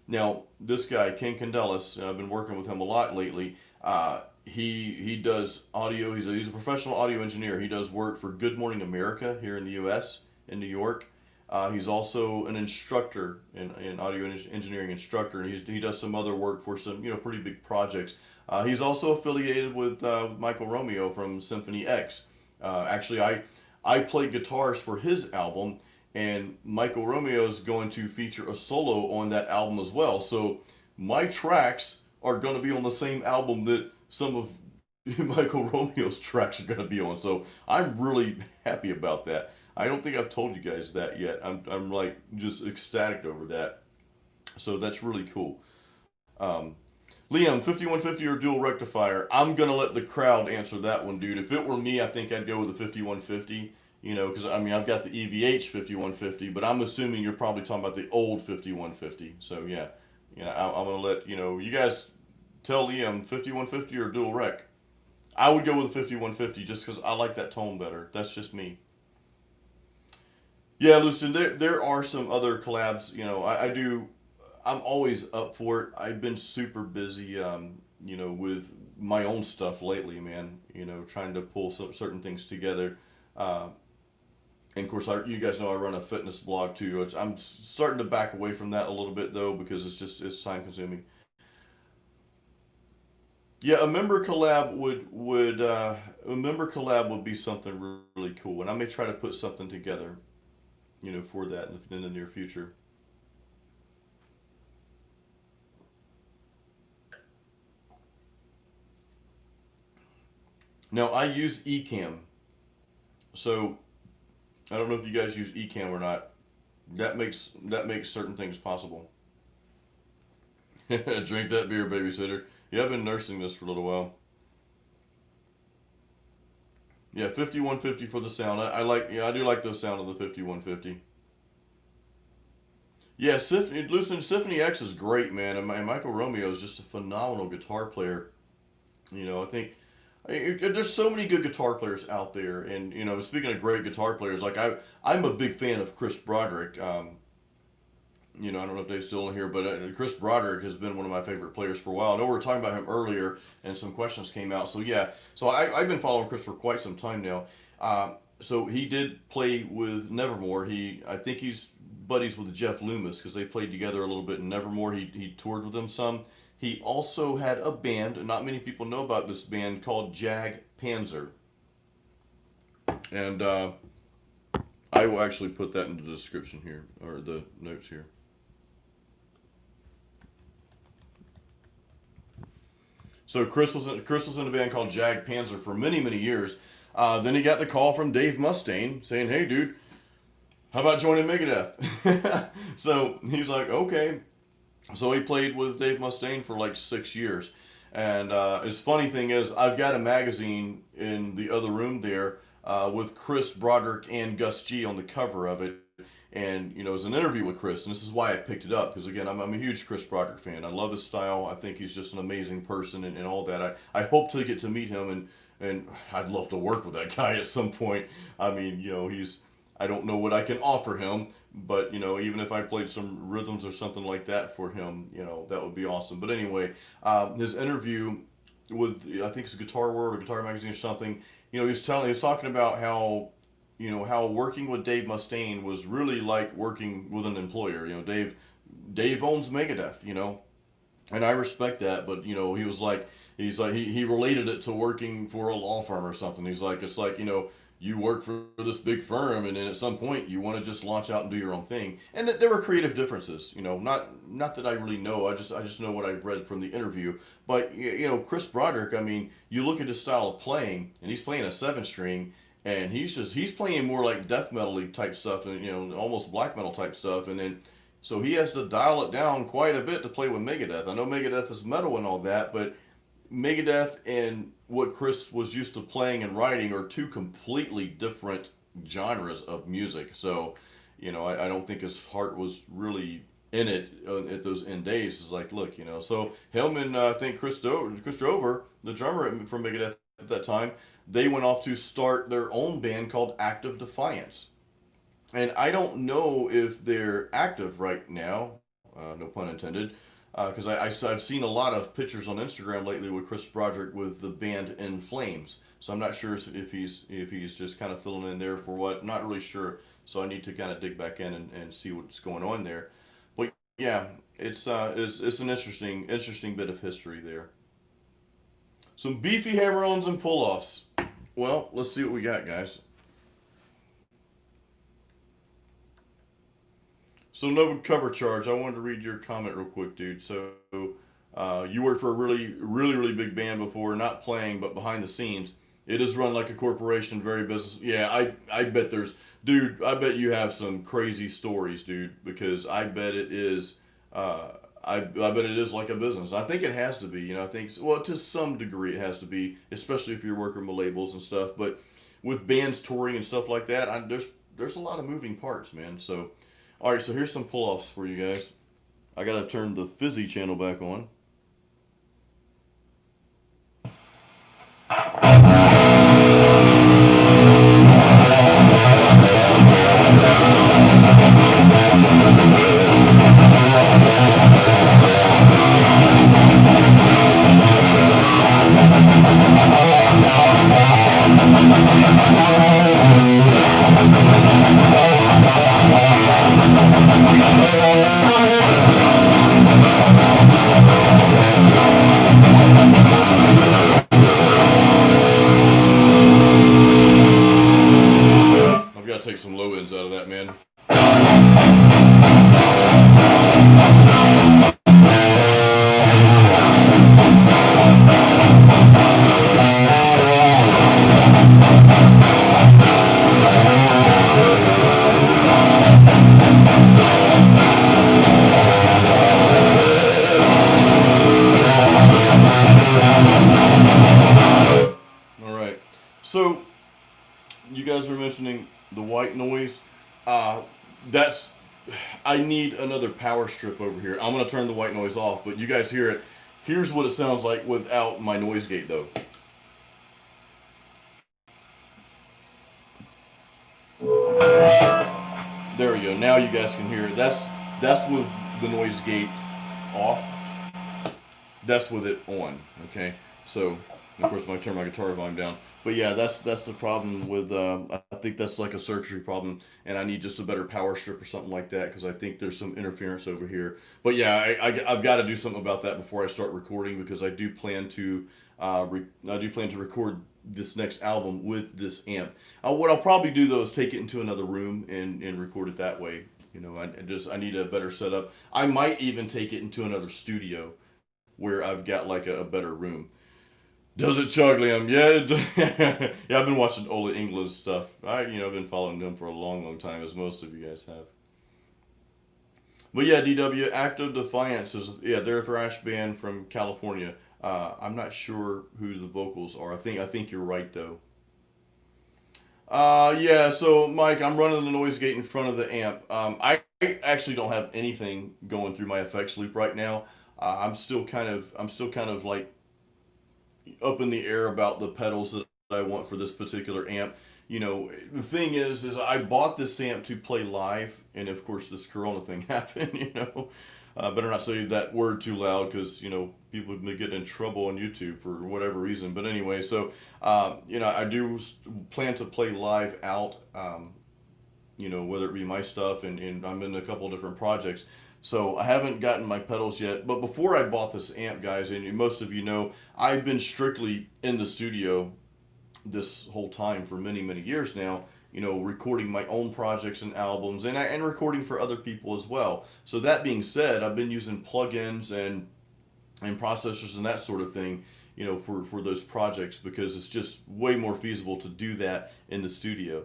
Now, this guy, Ken Candelas, I've been working with him a lot lately. He does audio. He's a professional audio engineer. He does work for Good Morning America here in the U.S. in New York. He's also an instructor in audio engineering instructor, and he does some other work for some pretty big projects. He's also affiliated with Michael Romeo from Symphony X. Actually, I played guitars for his album, and Michael Romeo is going to feature a solo on that album as well. So my tracks are going to be on the same album that some of Michael Romeo's tracks are going to be on. So I'm really happy about that. I don't think I've told you guys that yet. I'm like just ecstatic over that. So that's really cool. Um, Liam, 5150 or dual rectifier? I'm gonna let the crowd answer that one, dude. If it were me, I think I'd go with the 5150. Because I mean I've got the EVH 5150, but I'm assuming you're probably talking about the old 5150. So yeah, I'm gonna let you guys tell Liam 5150 or dual rec. I would go with 5150 just because I like that tone better. That's just me. Yeah, Lucian, there are some other collabs. I do. I'm always up for it. I've been super busy, with my own stuff lately, man. Trying to pull some certain things together. Uh, and of course, you guys know I run a fitness blog too. I'm starting to back away from that a little bit though because it's time consuming. Yeah, a member collab would be something really cool, and I may try to put something together, for that in the near future. Now I use Ecamm, so I don't know if you guys use Ecamm or not. That makes certain things possible. Drink that beer, babysitter. Yeah, I've been nursing this for a little while. Yeah, 5150 for the sound. I like. Yeah, I do like the sound of the 5150. Yeah, Symphony X is great, man, and Michael Romeo is just a phenomenal guitar player. I think there's so many good guitar players out there, and speaking of great guitar players, like I'm a big fan of Chris Broderick. I don't know if Dave's still in here, but Chris Broderick has been one of my favorite players for a while. I know we were talking about him earlier, and some questions came out. So yeah, I've been following Chris for quite some time now. So he did play with Nevermore. I think he's buddies with Jeff Loomis because they played together a little bit in Nevermore. He toured with them some. He also had a band, and not many people know about this band called Jag Panzer, and I will actually put that in the description here or the notes here. So Chris was in a band called Jag Panzer for many many years. Then he got the call from Dave Mustaine saying, "Hey, dude, how about joining Megadeth?" So he's like, "Okay." So he played with Dave Mustaine for like 6 years. And his funny thing is, I've got a magazine in the other room there with Chris Broderick and Gus G on the cover of it. And, it was an interview with Chris. And this is why I picked it up. Because, again, I'm a huge Chris Broderick fan. I love his style. I think he's just an amazing person and all that. I hope to get to meet him. And I'd love to work with that guy at some point. I mean, I don't know what I can offer him, but even if I played some rhythms or something like that for him, that would be awesome. But anyway, his interview with I think it's Guitar World or Guitar Magazine or something, he was talking about how working with Dave Mustaine was really like working with an employer. Dave owns Megadeth, and I respect that, but he was like he related it to working for a law firm or something. He's like it's like you work for this big firm, and then at some point you want to just launch out and do your own thing. And that there were creative differences, not that I really know. I just know what I've read from the interview. But Chris Broderick, I mean, you look at his style of playing, and he's playing a seven string, and he's playing more like death metal type stuff, and almost black metal type stuff, and then so he has to dial it down quite a bit to play with Megadeth. I know Megadeth is metal and all that, but Megadeth and what Chris was used to playing and writing are two completely different genres of music. So, I don't think his heart was really in it at those end days. It's like, look, so him and I think Chris Drover, the drummer from Megadeth at that time, they went off to start their own band called Act of Defiance. And I don't know if they're active right now, no pun intended, because I've seen a lot of pictures on Instagram lately with Chris Broderick with the band In Flames. So I'm not sure if he's just kind of filling in there for what. Not really sure. So I need to kind of dig back in and see what's going on there. But yeah, it's an interesting bit of history there. Some beefy hammer-ons and pull-offs. Well, let's see what we got, guys. So no cover charge. I wanted to read your comment real quick, dude. So you worked for a really big band before, not playing but behind the scenes. It is run like a corporation, very business. Yeah, I bet dude. I bet you have some crazy stories, dude. Because I bet it is. I bet it is like a business. I think it has to be. I think well to some degree it has to be, especially if you're working with labels and stuff. But with bands touring and stuff like that, there's a lot of moving parts, man. So. All right, so here's some pull-offs for you guys. I gotta turn the Fizzy channel back on. I've got to take some low ends out of that, man. All right. So you guys were mentioning the white noise. That's I need another power strip over here. I'm gonna turn the white noise off, but you guys hear it. Here's what it sounds like without my noise gate, though. There we go. Now you guys can hear it. That's with the noise gate off. That's with it on. Okay. So of course I turn my guitar volume down. But yeah, that's the problem with. I think that's like a circuitry problem, and I need just a better power strip or something like that because I think there's some interference over here. But yeah, I've got to do something about that before I start recording because I do plan to record this next album with this amp. What I'll probably do though is take it into another room and record it that way. I need a better setup. I might even take it into another studio where I've got like a better room. Does it chug, Liam? Yeah, yeah. I've been watching Ola Englund's stuff. I've been following them for a long time, as most of you guys have. But yeah, DW Act of Defiance they're a thrash band from California. I'm not sure who the vocals are. I think you're right though. Yeah. So Mike, I'm running the noise gate in front of the amp. I actually don't have anything going through my effects loop right now. I'm still kind of like up in the air about the pedals that I want for this particular amp. The thing is I bought this amp to play live, and of course this Corona thing happened. Better not say that word too loud because people may get in trouble on YouTube for whatever reason. But anyway, so I do plan to play live out. Whether it be my stuff, and I'm in a couple of different projects. So I haven't gotten my pedals yet, but before I bought this amp, guys, and most of you know, I've been strictly in the studio this whole time for many years now. Recording my own projects and albums, and recording for other people as well. So that being said, I've been using plugins and processors and that sort of thing. for those projects, because it's just way more feasible to do that in the studio.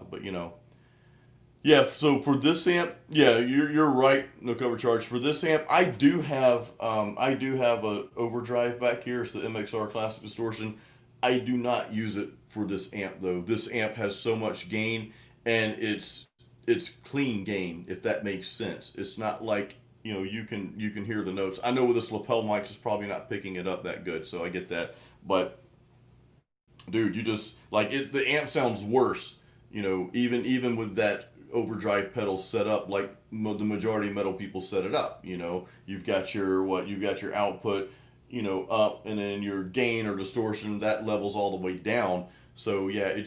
But yeah, so for this amp, yeah, you're right. No cover charge for this amp. I do have a overdrive back here. It's the MXR Classic Distortion. I do not use it for this amp though. This amp has so much gain, and it's clean gain, if that makes sense. It's not like you can hear the notes. I know with this lapel mic, it's probably not picking it up that good, so I get that. But dude, you just like it. The amp sounds worse. Even with that overdrive pedal set up like the majority of metal people set it up. You've got your output, up, and then your gain or distortion that levels all the way down. So yeah, it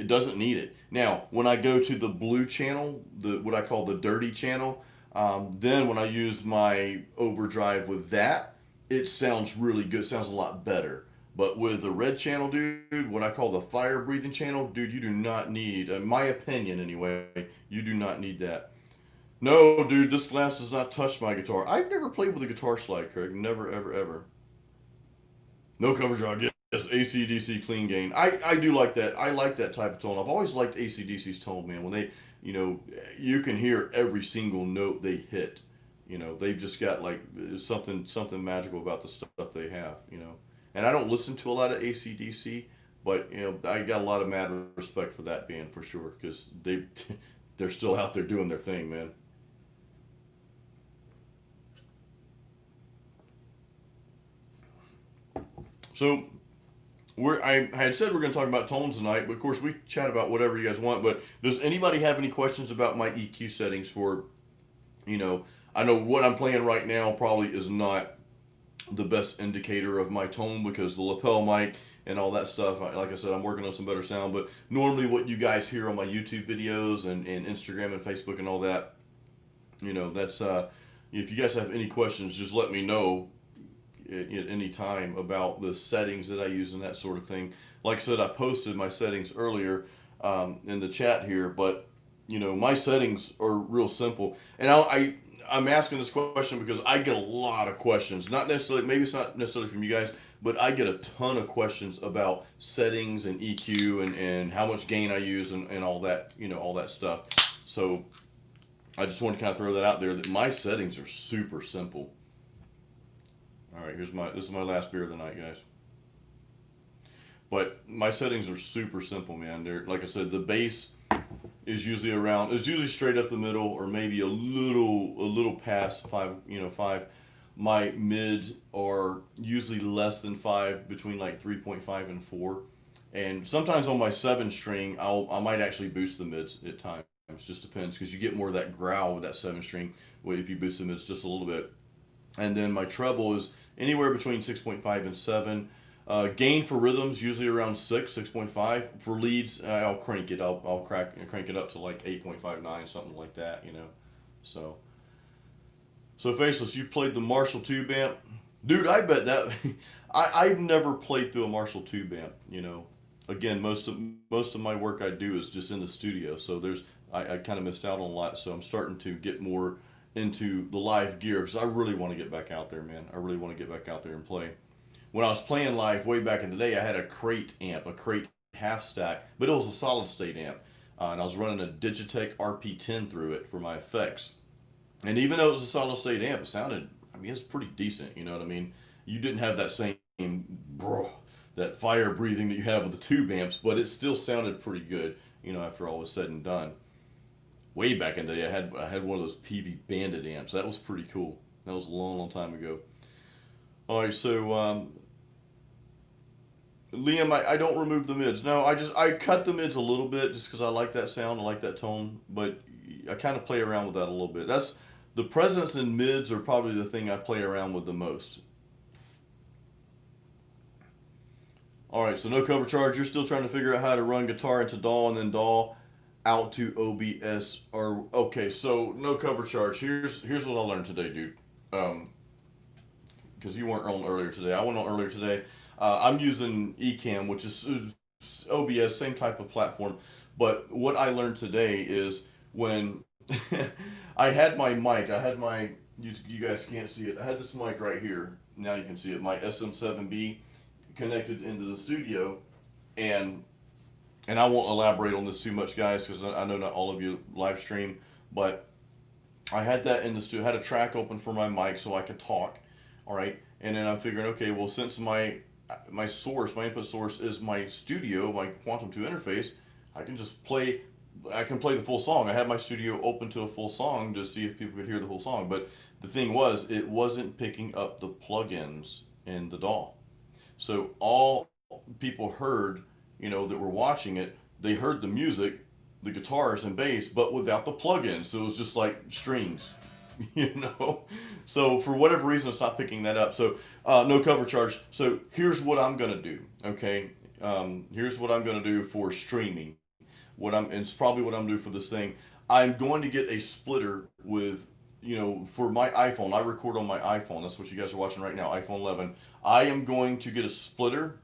doesn't need it. Now, when I go to the blue channel, the what I call the dirty channel, then when I use my overdrive with that, it sounds really good. It sounds a lot better. But with the red channel, dude, what I call the fire breathing channel, dude, you do not need, in my opinion anyway, you do not need that. No, dude, this glass does not touch my guitar. I've never played with a guitar slide, Craig. Never, ever, ever. No cover drive. Yes, AC/DC clean gain. I do like that. I like that type of tone. I've always liked AC/DC's tone, man. When you can hear every single note they hit. They've just got like something magical about the stuff they have. And I don't listen to a lot of AC/DC, but I got a lot of mad respect for that band for sure, because they're still out there doing their thing, man. So I had said we're going to talk about tones tonight, but of course we chat about whatever you guys want. But does anybody have any questions about my EQ settings for, you know, I know what I'm playing right now probably is not the best indicator of my tone, because the lapel mic and all that stuff. Like I said, I'm working on some better sound, but normally what you guys hear on my YouTube videos and Instagram and Facebook and all that, that's, if you guys have any questions, just let me know at any time about the settings that I use and that sort of thing. Like I said, I posted my settings earlier in the chat here, but my settings are real simple. And I'm asking this question because I get a lot of questions. Not necessarily, maybe it's not necessarily from you guys, but I get a ton of questions about settings and EQ and how much gain I use and all that, all that stuff. So I just want to kind of throw that out there, that my settings are super simple. All right, this is my last beer of the night, guys. But my settings are super simple, man. They're, like I said, the bass is usually straight up the middle, or maybe a little past five, 5. My mids are usually less than 5, between like 3.5 and 4. And sometimes on my 7 string, I might actually boost the mids at times. Just depends, because you get more of that growl with that 7 string if you boost the mids just a little bit. And then my treble is anywhere between 6.5 and 7. Gain for rhythms usually around 6.5. For leads, I'll crank it. I'll crank it up to like 8.59, something like that. So Faceless, you played the Marshall tube amp, dude. I bet that I've never played through a Marshall tube amp. Again, most of my work I do is just in the studio. So I kind of missed out on a lot. So I'm starting to get more into the live gear, because I really want to get back out there, man. I really want to get back out there and play. When I was playing live way back in the day, I had a crate amp, a crate half stack, but it was a solid state amp. And I was running a Digitech RP10 through it for my effects. And even though it was a solid state amp, it sounded, it's pretty decent, you know what I mean? You didn't have that same, that fire breathing that you have with the tube amps, but it still sounded pretty good, after all was said and done. Way back in the day, I had one of those PV Bandit amps. That was pretty cool. That was a long, long time ago. All right, so Liam, I don't remove the mids. No, I cut the mids a little bit just because I like that sound, I like that tone, but I kind of play around with that a little bit. That's the presence in mids are probably the thing I play around with the most. All right, so no cover charge. You're still trying to figure out how to run guitar into DAW and then DAW out to OBS. Or okay, so no cover charge. Here's what I learned today, dude. Because you weren't on earlier today. I went on earlier today. I'm using Ecamm, which is OBS, same type of platform. But what I learned today is when I had my mic, you guys can't see it. I had this mic right here, now you can see it, my SM7B connected into the studio, and I won't elaborate on this too much, guys, because I know not all of you live stream, but I had that in the studio. Had a track open for my mic so I could talk. All right, and then I'm figuring, okay, well, since my source, my input source is my studio, my Quantum 2 interface, I can just play. I can play the full song. I had my studio open to a full song to see if people could hear the whole song. But the thing was, it wasn't picking up the plugins in the DAW. So all people heard, that were watching it, they heard the music, the guitars and bass, but without the plugins. So it was just like strings, you know. So for whatever reason, it's not picking that up. So no cover charge. So here's what I'm gonna do. Okay, here's what I'm gonna do for streaming. It's probably what I'm doing for this thing. I'm going to get a splitter with, for my iPhone. I record on my iPhone. That's what you guys are watching right now, iPhone 11. I am going to get a splitter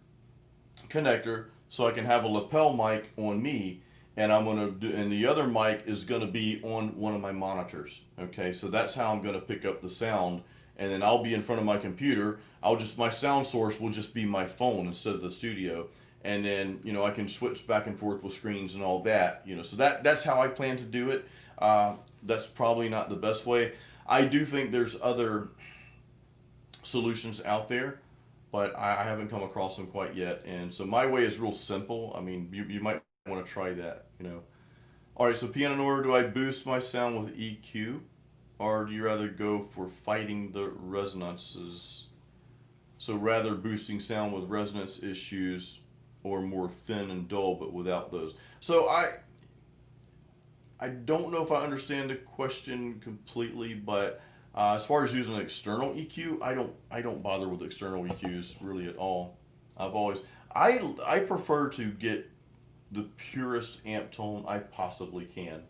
connector so I can have a lapel mic on me, and and the other mic is gonna be on one of my monitors. Okay, so that's how I'm gonna pick up the sound, and then I'll be in front of my computer. My sound source will just be my phone instead of the studio, and then I can switch back and forth with screens and all that. So that's how I plan to do it. That's probably not the best way. I do think there's other solutions out there, but I haven't come across them quite yet. And so my way is real simple. I mean, you might want to try that. All right, so piano nor, do I boost my sound with EQ, or do you rather go for fighting the resonances? So rather boosting sound with resonance issues, or more thin and dull but without those. So I don't know if I understand the question completely, but as far as using an external EQ, I don't bother with external EQs really at all. I prefer to get the purest amp tone I possibly can.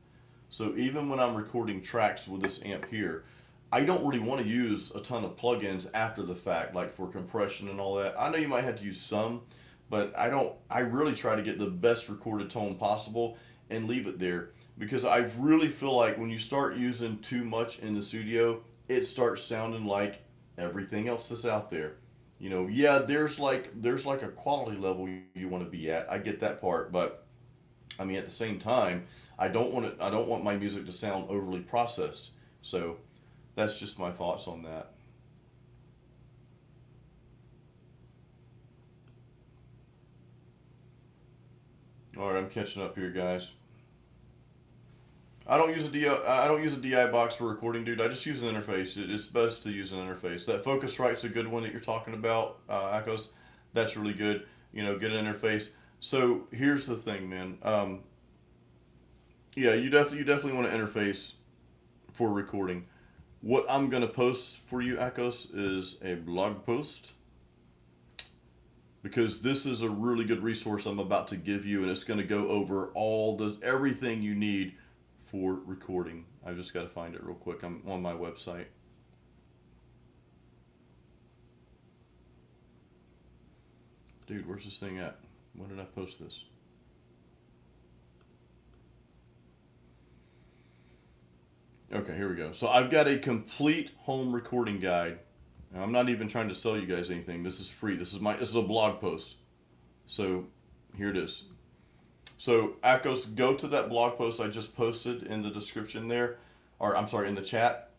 So even when I'm recording tracks with this amp here, I don't really want to use a ton of plugins after the fact, like for compression and all that. I know you might have to use some, but I don't. I really try to get the best recorded tone possible and leave it there, because I really feel like when you start using too much in the studio, it starts sounding like everything else that's out there. Yeah, there's like a quality level you want to be at. I get that part, but I mean at the same time, I don't want my music to sound overly processed. So that's just my thoughts on that. All right, I'm catching up here, guys. I don't use a DI box for recording, dude. I just use an interface. It's best to use an interface. That Focusrite's a good one that you're talking about, Akos. That's really good. Get an interface. So here's the thing, man. Yeah, you definitely want an interface for recording. What I'm gonna post for you, Akos, is a blog post, because this is a really good resource I'm about to give you, and it's gonna go over everything you need for recording. I've just got to find it real quick. I'm on my website. Dude, where's this thing at? When did I post this? Okay, here we go. So I've got a complete home recording guide. Now, I'm not even trying to sell you guys anything. This is free. This is a blog post. So here it is. So Akos, go to that blog post I just posted in the description there, or I'm sorry, in the chat.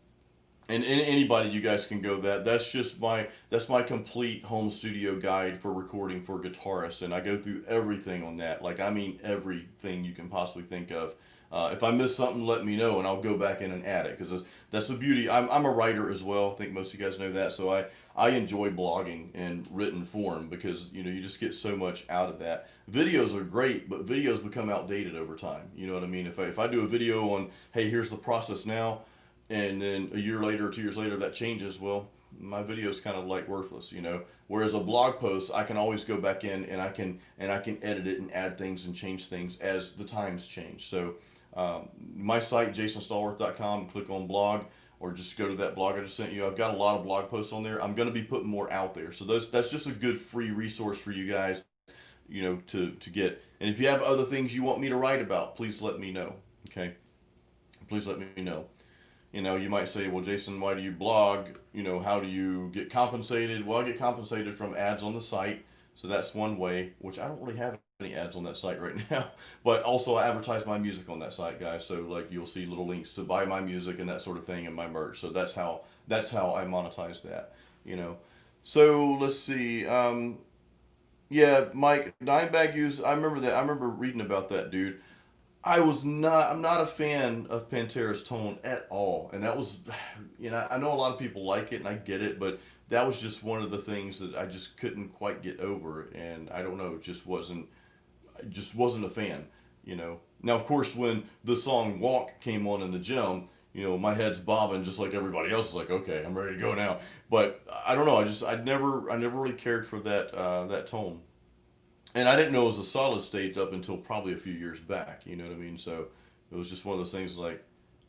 And anybody, you guys can go that. That's my complete home studio guide for recording for guitarists, and I go through everything on that. Like, I mean everything you can possibly think of. If I miss something, let me know, and I'll go back in and add it, because that's the beauty. I'm a writer as well. I think most of you guys know that. So I enjoy blogging in written form, because you just get so much out of that. Videos are great, but videos become outdated over time. You know what I mean? If I do a video on, hey, here's the process now, and then a year later or 2 years later that changes, well, my video is kind of like worthless. Whereas a blog post, I can always go back in, and I can edit it and add things and change things as the times change. So my site, jasonstallworth.com, click on blog, or just go to that blog I just sent you. I've got a lot of blog posts on there. I'm going to be putting more out there, so that's just a good free resource for you guys, to get. And if you have other things you want me to write about, please let me know. Okay, please let me know. You know, you might say, well, Jason, why do you blog? You know, how do you get compensated? Well, I get compensated from ads on the site. So that's one way, which I don't really have any ads on that site right now. But also, I advertise my music on that site, guys. So like you'll see little links to buy my music and that sort of thing and my merch. So that's how I monetize that. You know. So let's see. Yeah, Mike, Dimebag use. I remember that. I remember reading about that dude. I was not. I'm not a fan of Pantera's tone at all, and that was, you know, I know a lot of people like it, and I get it, but that was just one of the things that I just couldn't quite get over, and I don't know, it just wasn't. I just wasn't a fan, you know. Now, of course, when the song "Walk" came on in the gym, you know, my head's bobbing just like everybody else is like, okay, I'm ready to go now. But I don't know. I never really cared for that tone. And I didn't know it was a solid state up until probably a few years back. You know what I mean? So it was just one of those things like,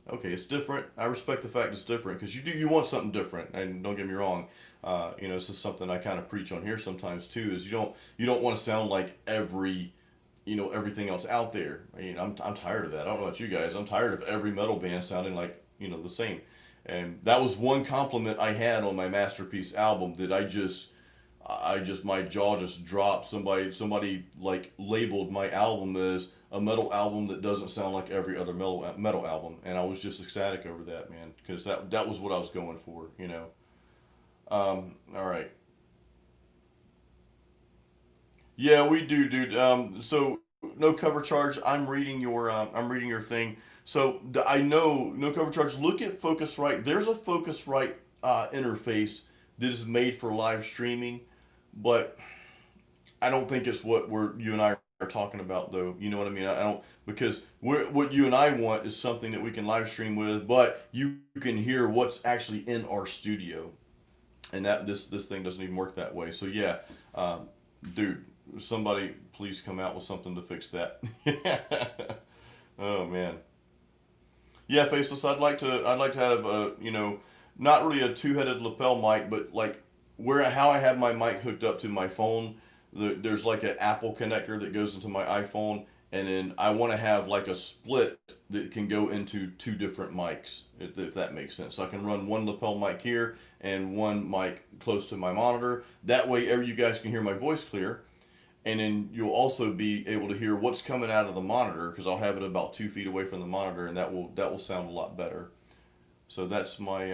okay, it's different. I respect the fact it's different because you want something different. And don't get me wrong, you know, this is something I kind of preach on here sometimes too. Is you don't want to sound like everything else out there. I mean, I'm tired of that. I don't know about you guys. I'm tired of every metal band sounding like the same. And that was one compliment I had on my masterpiece album that I just my jaw just dropped. Somebody like labeled my album as a metal album that doesn't sound like every other metal album, and I was just ecstatic over that, man, because that was what I was going for, you know. All right, yeah, we do, dude. So no cover charge. I'm reading your thing. So I know no cover charge. Look at Focusrite. There's a Focusrite interface that is made for live streaming, but I don't think it's what you and I are talking about, though. You know what I mean? I don't, because what you and I want is something that we can live stream with, but you can hear what's actually in our studio, and that this thing doesn't even work that way. So yeah, dude, somebody please come out with something to fix that. Oh man. Yeah, Faceless. I'd like to have a not really a two-headed lapel mic, but like where how I have my mic hooked up to my phone. There's like an Apple connector that goes into my iPhone, and then I want to have like a split that can go into two different mics, if that makes sense. So I can run one lapel mic here and one mic close to my monitor. That way, you guys can hear my voice clear, and then you'll also be able to hear what's coming out of the monitor because I'll have it about 2 feet away from the monitor, and that will sound a lot better. So that's my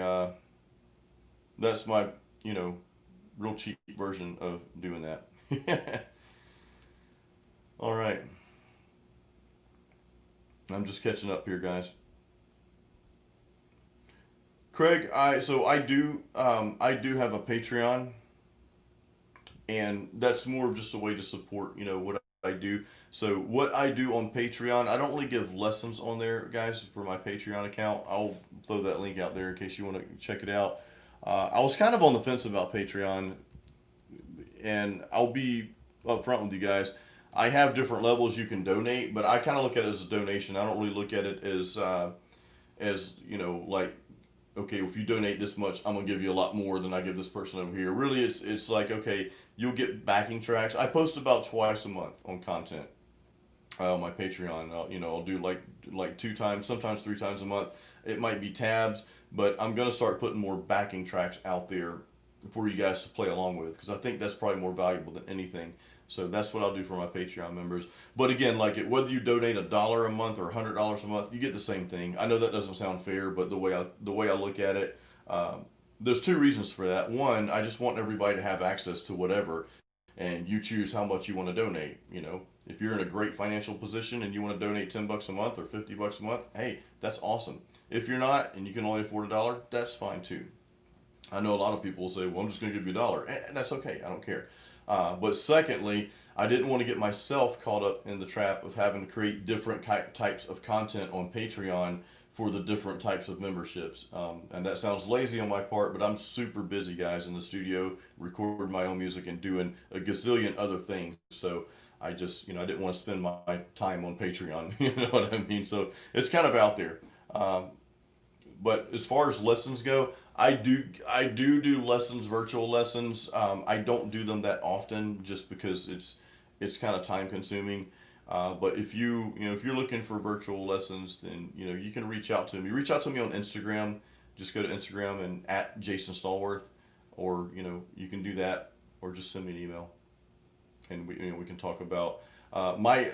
you know real cheap version of doing that. All right, I'm just catching up here, guys. Craig, I do have a Patreon, and that's more of just a way to support what I do. So what I do on Patreon, I don't really give lessons on there, guys, for my Patreon account. I'll throw that link out there in case you want to check it out. I was kind of on the fence about Patreon, and I'll be upfront with you guys. I have different levels you can donate, but I kind of look at it as a donation. I don't really look at it as like, okay, if you donate this much, I'm gonna give you a lot more than I give this person over here. Really, it's like, okay, you'll get backing tracks. I post about twice a month on content on my Patreon. I'll do like 2 times, sometimes 3 times a month. It might be tabs, but I'm gonna start putting more backing tracks out there for you guys to play along with because I think that's probably more valuable than anything. So that's what I'll do for my Patreon members. But again, like whether you donate $1 a month or $100 a month, you get the same thing. I know that doesn't sound fair, but the way I look at it, there's two reasons for that. One, I just want everybody to have access to whatever, and you choose how much you want to donate. If you're in a great financial position and you want to donate $10 a month or $50 a month, hey, that's awesome. If you're not and you can only afford $1, that's fine too. I know a lot of people will say, well, I'm just going to give you $1, and that's okay. I don't care. But secondly, I didn't want to get myself caught up in the trap of having to create different types of content on Patreon for the different types of memberships. And that sounds lazy on my part, but I'm super busy, guys, in the studio, recording my own music and doing a gazillion other things. So I just, I didn't want to spend my time on Patreon. You know what I mean? So it's kind of out there. Um, but as far as lessons go, I do lessons, virtual lessons. I don't do them that often just because it's kind of time consuming. But if you're looking for virtual lessons, then you can reach out to me. Reach out to me on Instagram. Just go to Instagram and at Jason Stallworth, or you can do that, or just send me an email, and we can talk about my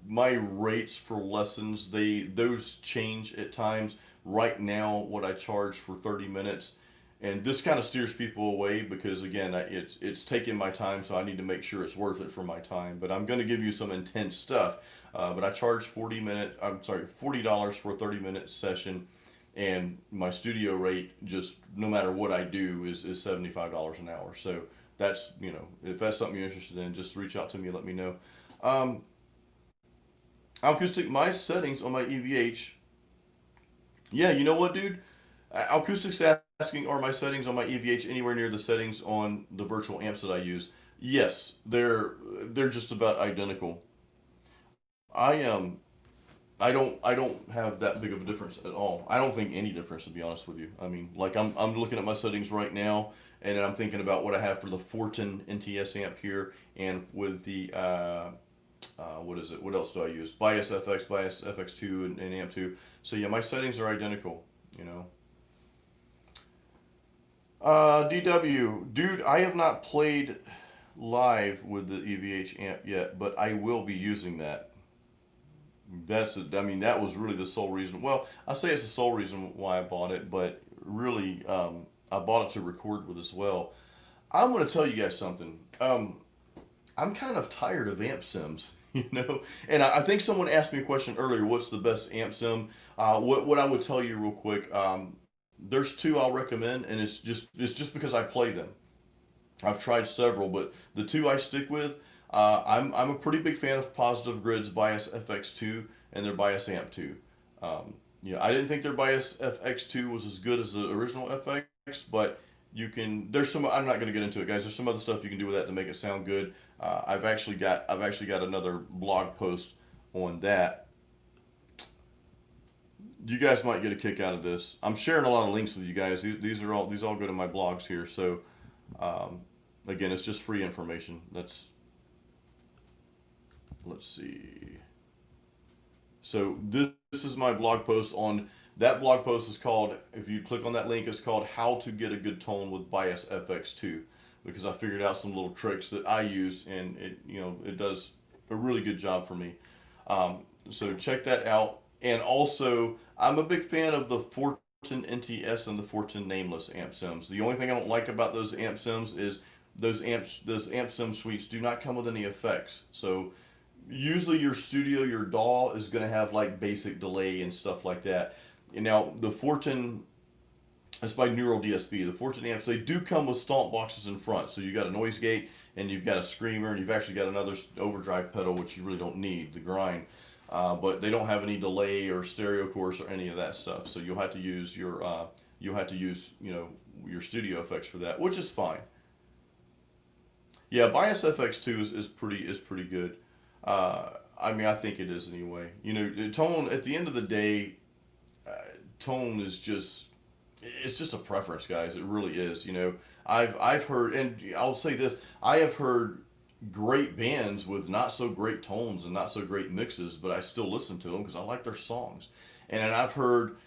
rates for lessons. Those change at times. Right now, what I charge for 30 minutes, and this kind of steers people away because again, it's taking my time, so I need to make sure it's worth it for my time. But I'm going to give you some intense stuff. But I charge $40 for a 30-minute session, and my studio rate, just no matter what I do, is $75 an hour. So that's if that's something you're interested in, just reach out to me and let me know. Um, Acoustic, my settings on my EVH. Yeah, you know what, dude? Acoustics asking, are my settings on my EVH anywhere near the settings on the virtual amps that I use? Yes, they're just about identical. I I don't have that big of a difference at all. I don't think any difference, to be honest with you. I mean, like I'm looking at my settings right now, and then I'm thinking about what I have for the Fortin NTS amp here, and with the what is it? What else do I use? Bias FX, Bias FX2, and amp 2. So yeah, my settings are identical. You know. DW, dude, I have not played live with the EVH amp yet, but I will be using that. I mean, that was really the sole reason. Well, I say it's the sole reason why I bought it, but really, I bought it to record with as well. I'm going to tell you guys something. I'm kind of tired of amp sims, And I think someone asked me a question earlier. What's the best amp sim? What I would tell you real quick. There's two I'll recommend, and it's just because I play them. I've tried several, but the two I stick with, I'm a pretty big fan of Positive Grid's Bias FX2 and their Bias Amp 2. I didn't think their Bias FX2 was as good as the original FX, but there's some. I'm not going to get into it, guys. There's some other stuff you can do with that to make it sound good. I've actually got another blog post on that. You guys might get a kick out of this. I'm sharing a lot of links with you guys. These all go to my blogs here. So again, it's just free information. Let's see. So this is my blog post on that blog post is called, if you click on that link, it's called How to Get a Good Tone with Bias FX2, because I figured out some little tricks that I use, and it does a really good job for me. So check that out. And also, I'm a big fan of the Fortin NTS and the Fortin Nameless amp sims. The only thing I don't like about those amp sims is those amp sim suites do not come with any effects. So usually your studio, your DAW is going to have like basic delay and stuff like that. And now the Fortin, it's by Neural DSP. The Fortin amps, they do come with stomp boxes in front. So you got a noise gate, and you've got a screamer, and you've actually got another overdrive pedal, which you really don't need, the grind. But they don't have any delay or stereo course or any of that stuff. So you'll have to use your studio effects for that, which is fine. Yeah, Bias FX2 is pretty good. I mean, I think it is anyway. Tone at the end of the day, tone is it's just a preference, guys. It really is. I've heard, and I'll say this: I have heard great bands with not so great tones and not so great mixes, but I still listen to them because I like their songs. And I've heard,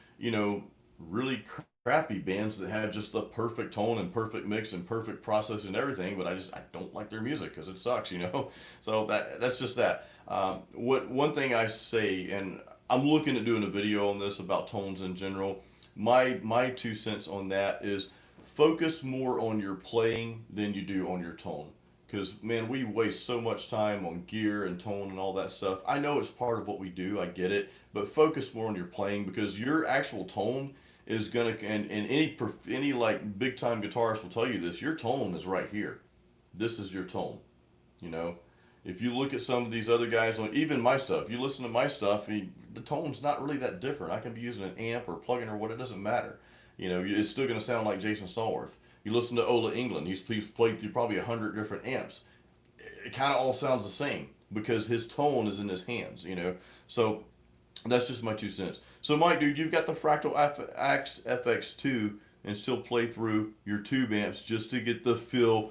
really crappy bands that have just the perfect tone and perfect mix and perfect process and everything, but I don't like their music because it sucks. So that's just that. What one thing I say, and I'm looking at doing a video on this about tones in general. My 2 cents on that is focus more on your playing than you do on your tone. Because, man, we waste so much time on gear and tone and all that stuff. I know it's part of what we do, I get it, but focus more on your playing, because your actual tone is gonna, and any like big time guitarist will tell you this, your tone is right here. This is your tone. You know, if you look at some of these other guys on even my stuff, you listen to my stuff, the tone's not really that different. I can be using an amp or plug-in or what, it doesn't matter. It's still going to sound like Jason Stallworth. You listen to Ola England, he's played through probably 100 different amps. It kind of all sounds the same because his tone is in his hands. So that's just my 2 cents. So Mike, dude, you've got the Fractal Axe FX2 and still play through your tube amps just to get the feel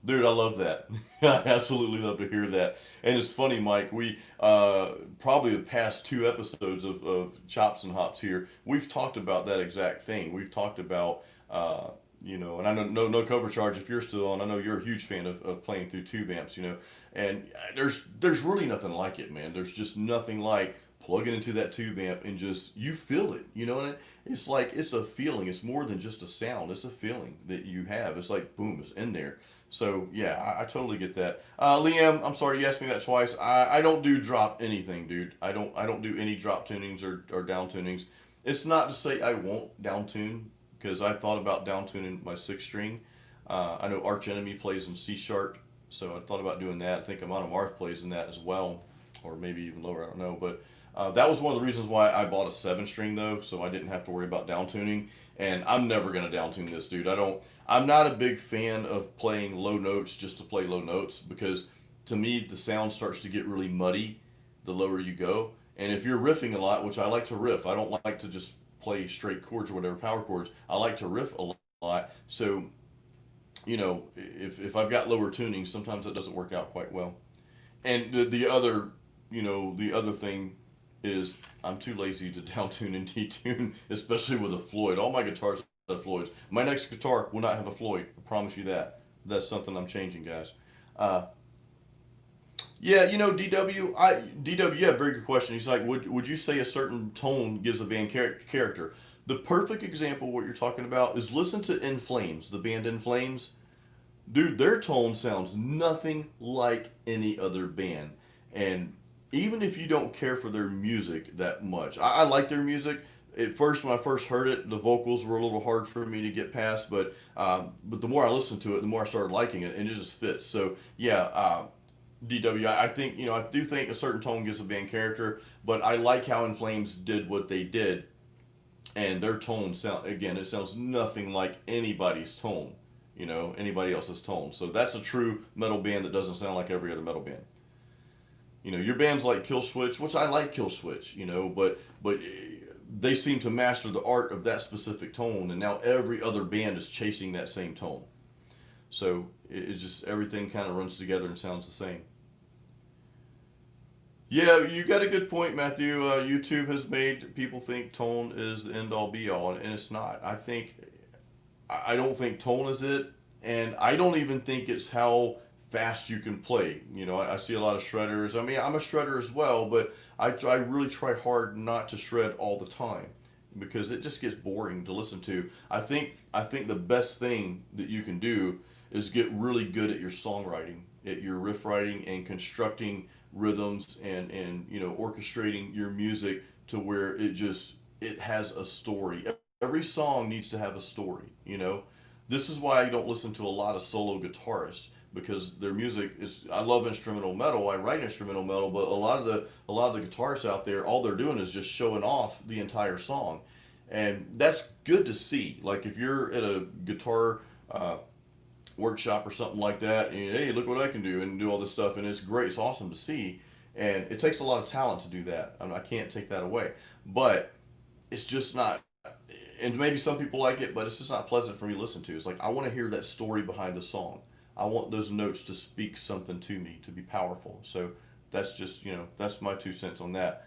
Dude, I love that. I absolutely love to hear that. And it's funny, Mike, we probably the past two episodes of Chops and Hops here, we've talked about that exact thing. We've talked about, and I know no cover charge if you're still on. I know you're a huge fan of playing through tube amps, and there's really nothing like it, man. There's just nothing like plugging into that tube amp and just you feel it, and it's like it's a feeling. It's more than just a sound. It's a feeling that you have. It's like boom, it's in there. So yeah, I totally get that. Liam, I'm sorry you asked me that twice. I don't do drop anything, dude. I don't do any drop tunings or down tunings. It's not to say I won't down tune because I thought about down tuning my sixth string. I know Arch Enemy plays in C sharp, so I thought about doing that. I think Amon Amarth plays in that as well, or maybe even lower. I don't know, but that was one of the reasons why I bought a seven string though, so I didn't have to worry about down tuning. And I'm never gonna down tune this, dude. I don't. I'm not a big fan of playing low notes just to play low notes because to me the sound starts to get really muddy the lower you go. And if you're riffing a lot, which I like to riff, I don't like to just play straight chords or whatever power chords. I like to riff a lot. So if I've got lower tuning, sometimes it doesn't work out quite well. And the other the other thing is I'm too lazy to down tune and detune, especially with a Floyd. All my guitars have Floyds. My next guitar will not have a Floyd. I promise you that. That's something I'm changing, guys. Uh, yeah, DW, yeah, very good question. He's like, would you say a certain tone gives a band character? The perfect example of what you're talking about is listen to In Flames, the band In Flames. Dude, their tone sounds nothing like any other band. And even if you don't care for their music that much, I like their music. At first, when I first heard it, the vocals were a little hard for me to get past, but the more I listened to it, the more I started liking it, and it just fits. So yeah, DW, I think I do think a certain tone gives a band character, but I like how In Flames did what they did, and their tone sound again, it sounds nothing like anybody's tone, anybody else's tone. So that's a true metal band that doesn't sound like every other metal band. Your bands like Kill Switch, which I like Kill Switch, but they seem to master the art of that specific tone, and now every other band is chasing that same tone. So it's just everything kind of runs together and sounds the same. Yeah, you got a good point, Matthew. YouTube has made people think tone is the end all be all, and it's not. I don't think tone is it, and I don't even think it's how fast you can play. I see a lot of shredders. I mean, I'm a shredder as well, but I really try hard not to shred all the time because it just gets boring to listen to. I think the best thing that you can do is get really good at your songwriting, at your riff writing and constructing rhythms and orchestrating your music to where it has a story. Every song needs to have a story. This is why I don't listen to a lot of solo guitarists because their music is. I love instrumental metal. I write instrumental metal, but a lot of the guitarists out there, all they're doing is just showing off the entire song, and that's good to see. Like if you're at a guitar workshop or something like that, and hey, look what I can do and do all this stuff, and it's great. It's awesome to see, and it takes a lot of talent to do that. I can't take that away, but it's just not. And maybe some people like it, but it's just not pleasant for me to listen to. It's like I want to hear that story behind the song. I want those notes to speak something to me, to be powerful. So that's just that's my 2 cents on that.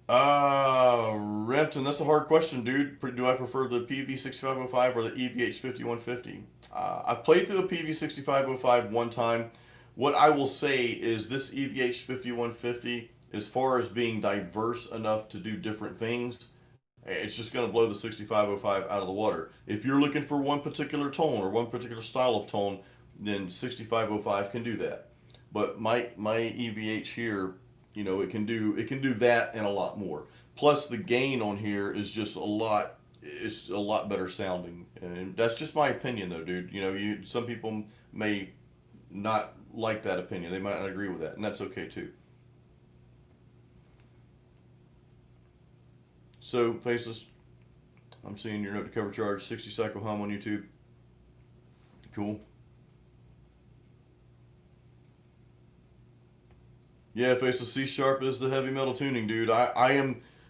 Renton, that's a hard question, dude. Do I prefer the PV6505 or the EVH5150? I played through a PV6505 one time. What I will say is this EVH5150, as far as being diverse enough to do different things, it's just going to blow the 6505 out of the water. If you're looking for one particular tone or one particular style of tone, then 6505 can do that. But my EVH here, it can do that and a lot more. Plus the gain on here is just a lot better sounding. And that's just my opinion though, dude. Some people may not like that opinion. They might not agree with that, and that's okay too. So, Faceless, I'm seeing your note to cover charge, 60 cycle hum on YouTube. Cool. Yeah, Faceless, C sharp is the heavy metal tuning, dude.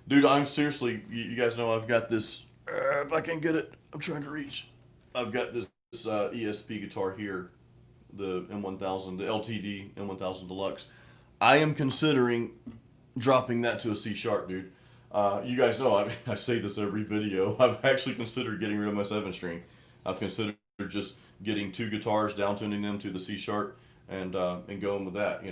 Dude, I'm seriously, you guys know I've got this, if I can get it, I'm trying to reach. I've got this ESP guitar here, the M1000, the LTD M1000 Deluxe, I am considering dropping that to a C sharp, dude. You guys know I say this every video. I've actually considered getting rid of my 7 string. I've considered just getting 2 guitars, down tuning them to the C sharp, and going with that.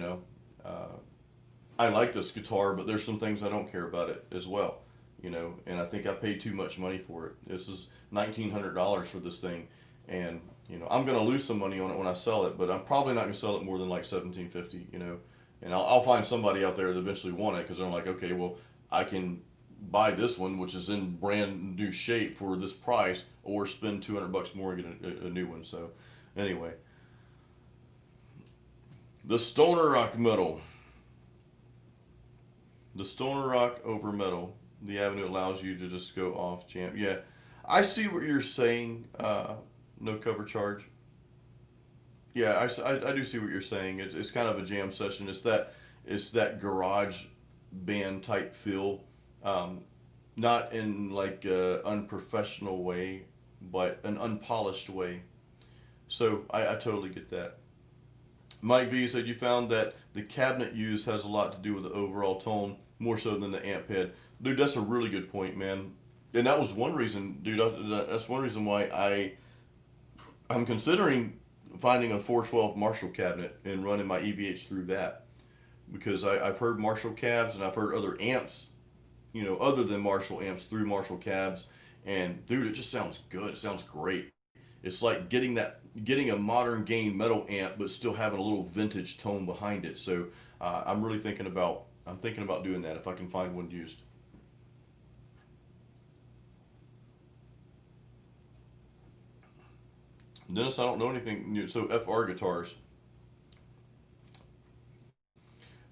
I like this guitar, but there's some things I don't care about it as well. And I think I paid too much money for it. This is $1,900 for this thing, and I'm gonna lose some money on it when I sell it, but I'm probably not gonna sell it more than like 1750. And I'll find somebody out there that eventually want it because they're like, okay, well, I can buy this one, which is in brand new shape for this price, or spend $200 more and get a new one. So, anyway, the Stoner Rock metal. The Stoner Rock over metal. The Avenue allows you to just go off jam. Yeah, I see what you're saying. No cover charge. Yeah, I do see what you're saying. It's kind of a jam session. It's that garage band type feel, not in like a unprofessional way, but an unpolished way. So I totally get that. Mike V said you found that the cabinet used has a lot to do with the overall tone, more so than the amp head. Dude, that's a really good point, man. And that was one reason, dude. That's one reason why I'm considering finding a 412 Marshall cabinet and running my EVH through that, because I've heard Marshall cabs and I've heard other amps, other than Marshall amps through Marshall cabs, and dude, it just sounds good. It sounds great. It's like getting a modern gain metal amp, but still having a little vintage tone behind it. So I'm thinking about doing that if I can find one used. Dennis, I don't know anything new. So FR guitars.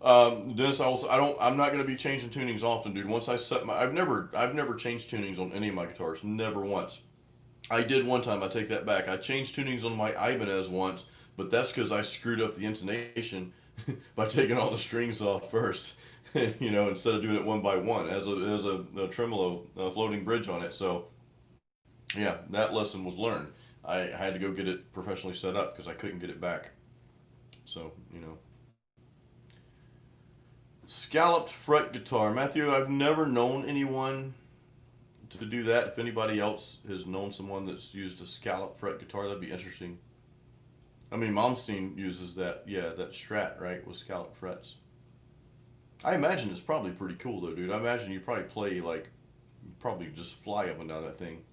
Dennis, I'm not going to be changing tunings often, dude. Once I set I've never changed tunings on any of my guitars. Never once. I did one time. I take that back. I changed tunings on my Ibanez once, but that's because I screwed up the intonation by taking all the strings off first. Instead of doing it one by one as a tremolo floating bridge on it. So yeah, that lesson was learned. I had to go get it professionally set up because I couldn't get it back. So, Scalloped fret guitar. Matthew, I've never known anyone to do that. If anybody else has known someone that's used a scalloped fret guitar, that'd be interesting. I mean, Malmsteen uses that, yeah, that Strat, right, with scalloped frets. I imagine it's probably pretty cool, though, dude. I imagine you probably play, like, probably just fly up and down that thing.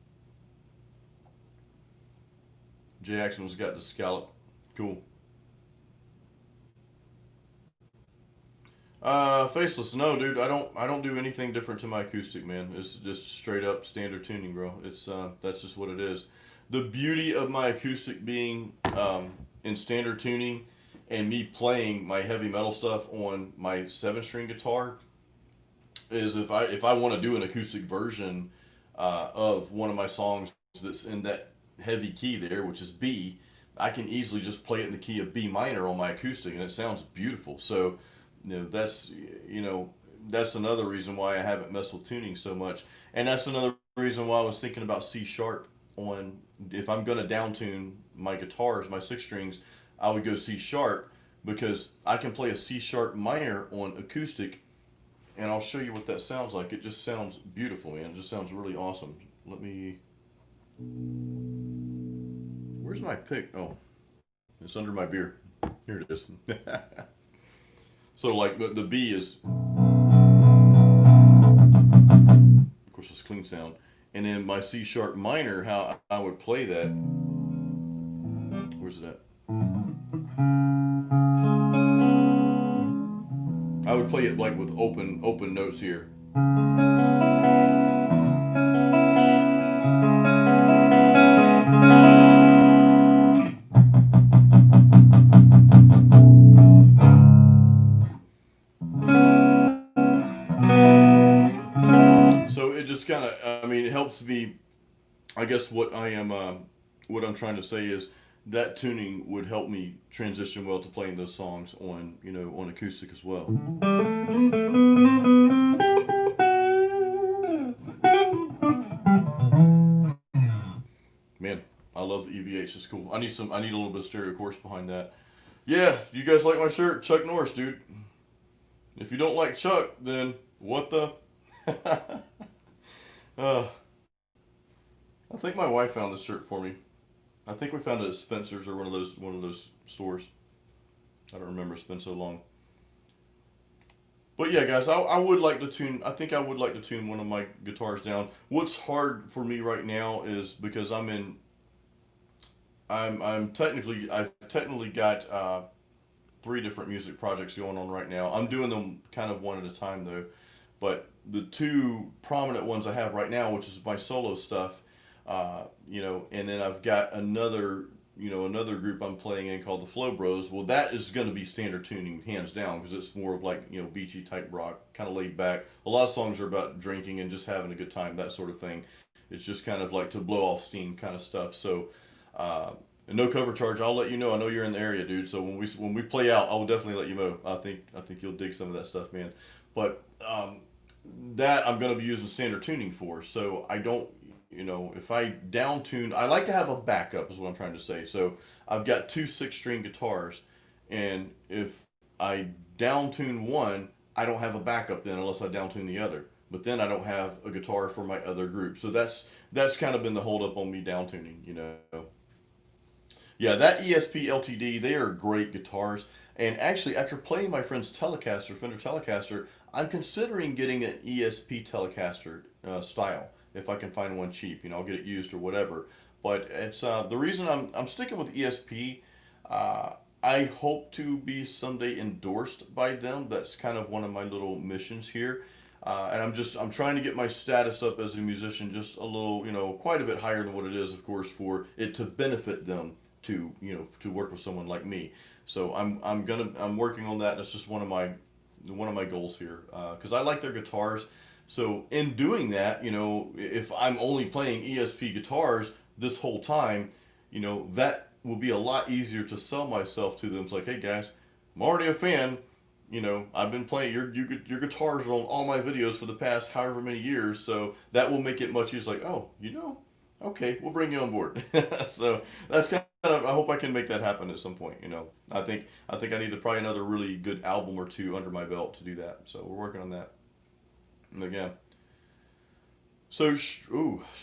Jay Axman's got the scallop. Cool. Faceless. No, dude. I don't do anything different to my acoustic, man. It's just straight up standard tuning, bro. It's that's just what it is. The beauty of my acoustic being in standard tuning, and me playing my heavy metal stuff on my 7 string guitar, is if I want to do an acoustic version of one of my songs that's in that heavy key there, which is B, I can easily just play it in the key of B minor on my acoustic, and it sounds beautiful. So, that's another reason why I haven't messed with tuning so much, and that's another reason why I was thinking about C sharp on, if I'm gonna down tune my guitars, my 6 strings, I would go C sharp, because I can play a C sharp minor on acoustic, and I'll show you what that sounds like. It just sounds beautiful, man. It just sounds really awesome. Where's my pick? Oh, it's under my beer. Here it is. So like the B is, of course, it's clean sound. And then my C sharp minor, how I would play that. Where's it at? I would play it like with open notes here. So it just kind of, I mean, it helps me. I guess what I'm trying to say is that tuning would help me transition well to playing those songs on, on acoustic as well. Man, I love the EVH. PH is cool. I need some. I need a little bit of stereo chorus behind that. Yeah, you guys like my shirt, Chuck Norris, dude. If you don't like Chuck, then what the? uh, I think my wife found this shirt for me. I think we found it at Spencer's or one of those stores. I don't remember. It's been so long. But yeah, guys, I would like to tune. I think I would like to tune one of my guitars down. What's hard for me right now is because I've technically got three different music projects going on right now. I'm doing them kind of one at a time though, but the two prominent ones I have right now, which is my solo stuff, and then I've got another group I'm playing in called the Flow Bros. Well, that is going to be standard tuning hands down because it's more of like beachy type rock, kind of laid back. A lot of songs are about drinking and just having a good time, that sort of thing. It's just kind of like to blow off steam kind of stuff. So. And no cover charge. I'll let you know. I know you're in the area, dude. So when we play out, I will definitely let you know. I think you'll dig some of that stuff, man. But that I'm gonna be using standard tuning for. So I don't, if I down tune, I like to have a backup. Is what I'm trying to say. So I've got two 6-string guitars, and if I down tune one, I don't have a backup then unless I down tune the other. But then I don't have a guitar for my other group. So that's kind of been the holdup on me down tuning. Yeah, that ESP LTD, they are great guitars. And actually, after playing my friend's Telecaster, Fender Telecaster, I'm considering getting an ESP Telecaster style if I can find one cheap. I'll get it used or whatever. But it's the reason I'm sticking with ESP. I hope to be someday endorsed by them. That's kind of one of my little missions here. And I'm trying to get my status up as a musician just a little, quite a bit higher than what it is, of course, for it to benefit them to work with someone like me. So I'm working on that. And it's just one of my goals here because I like their guitars. So in doing that, if I'm only playing ESP guitars this whole time, that will be a lot easier to sell myself to them. It's like, hey guys, I'm already a fan. I've been playing your guitars are on all my videos for the past however many years, so that will make it much easier. Like, oh, okay, we'll bring you on board. So that's kind of. I hope I can make that happen at some point. I think I need probably another really good album or two under my belt to do that. So we're working on that. And again. So,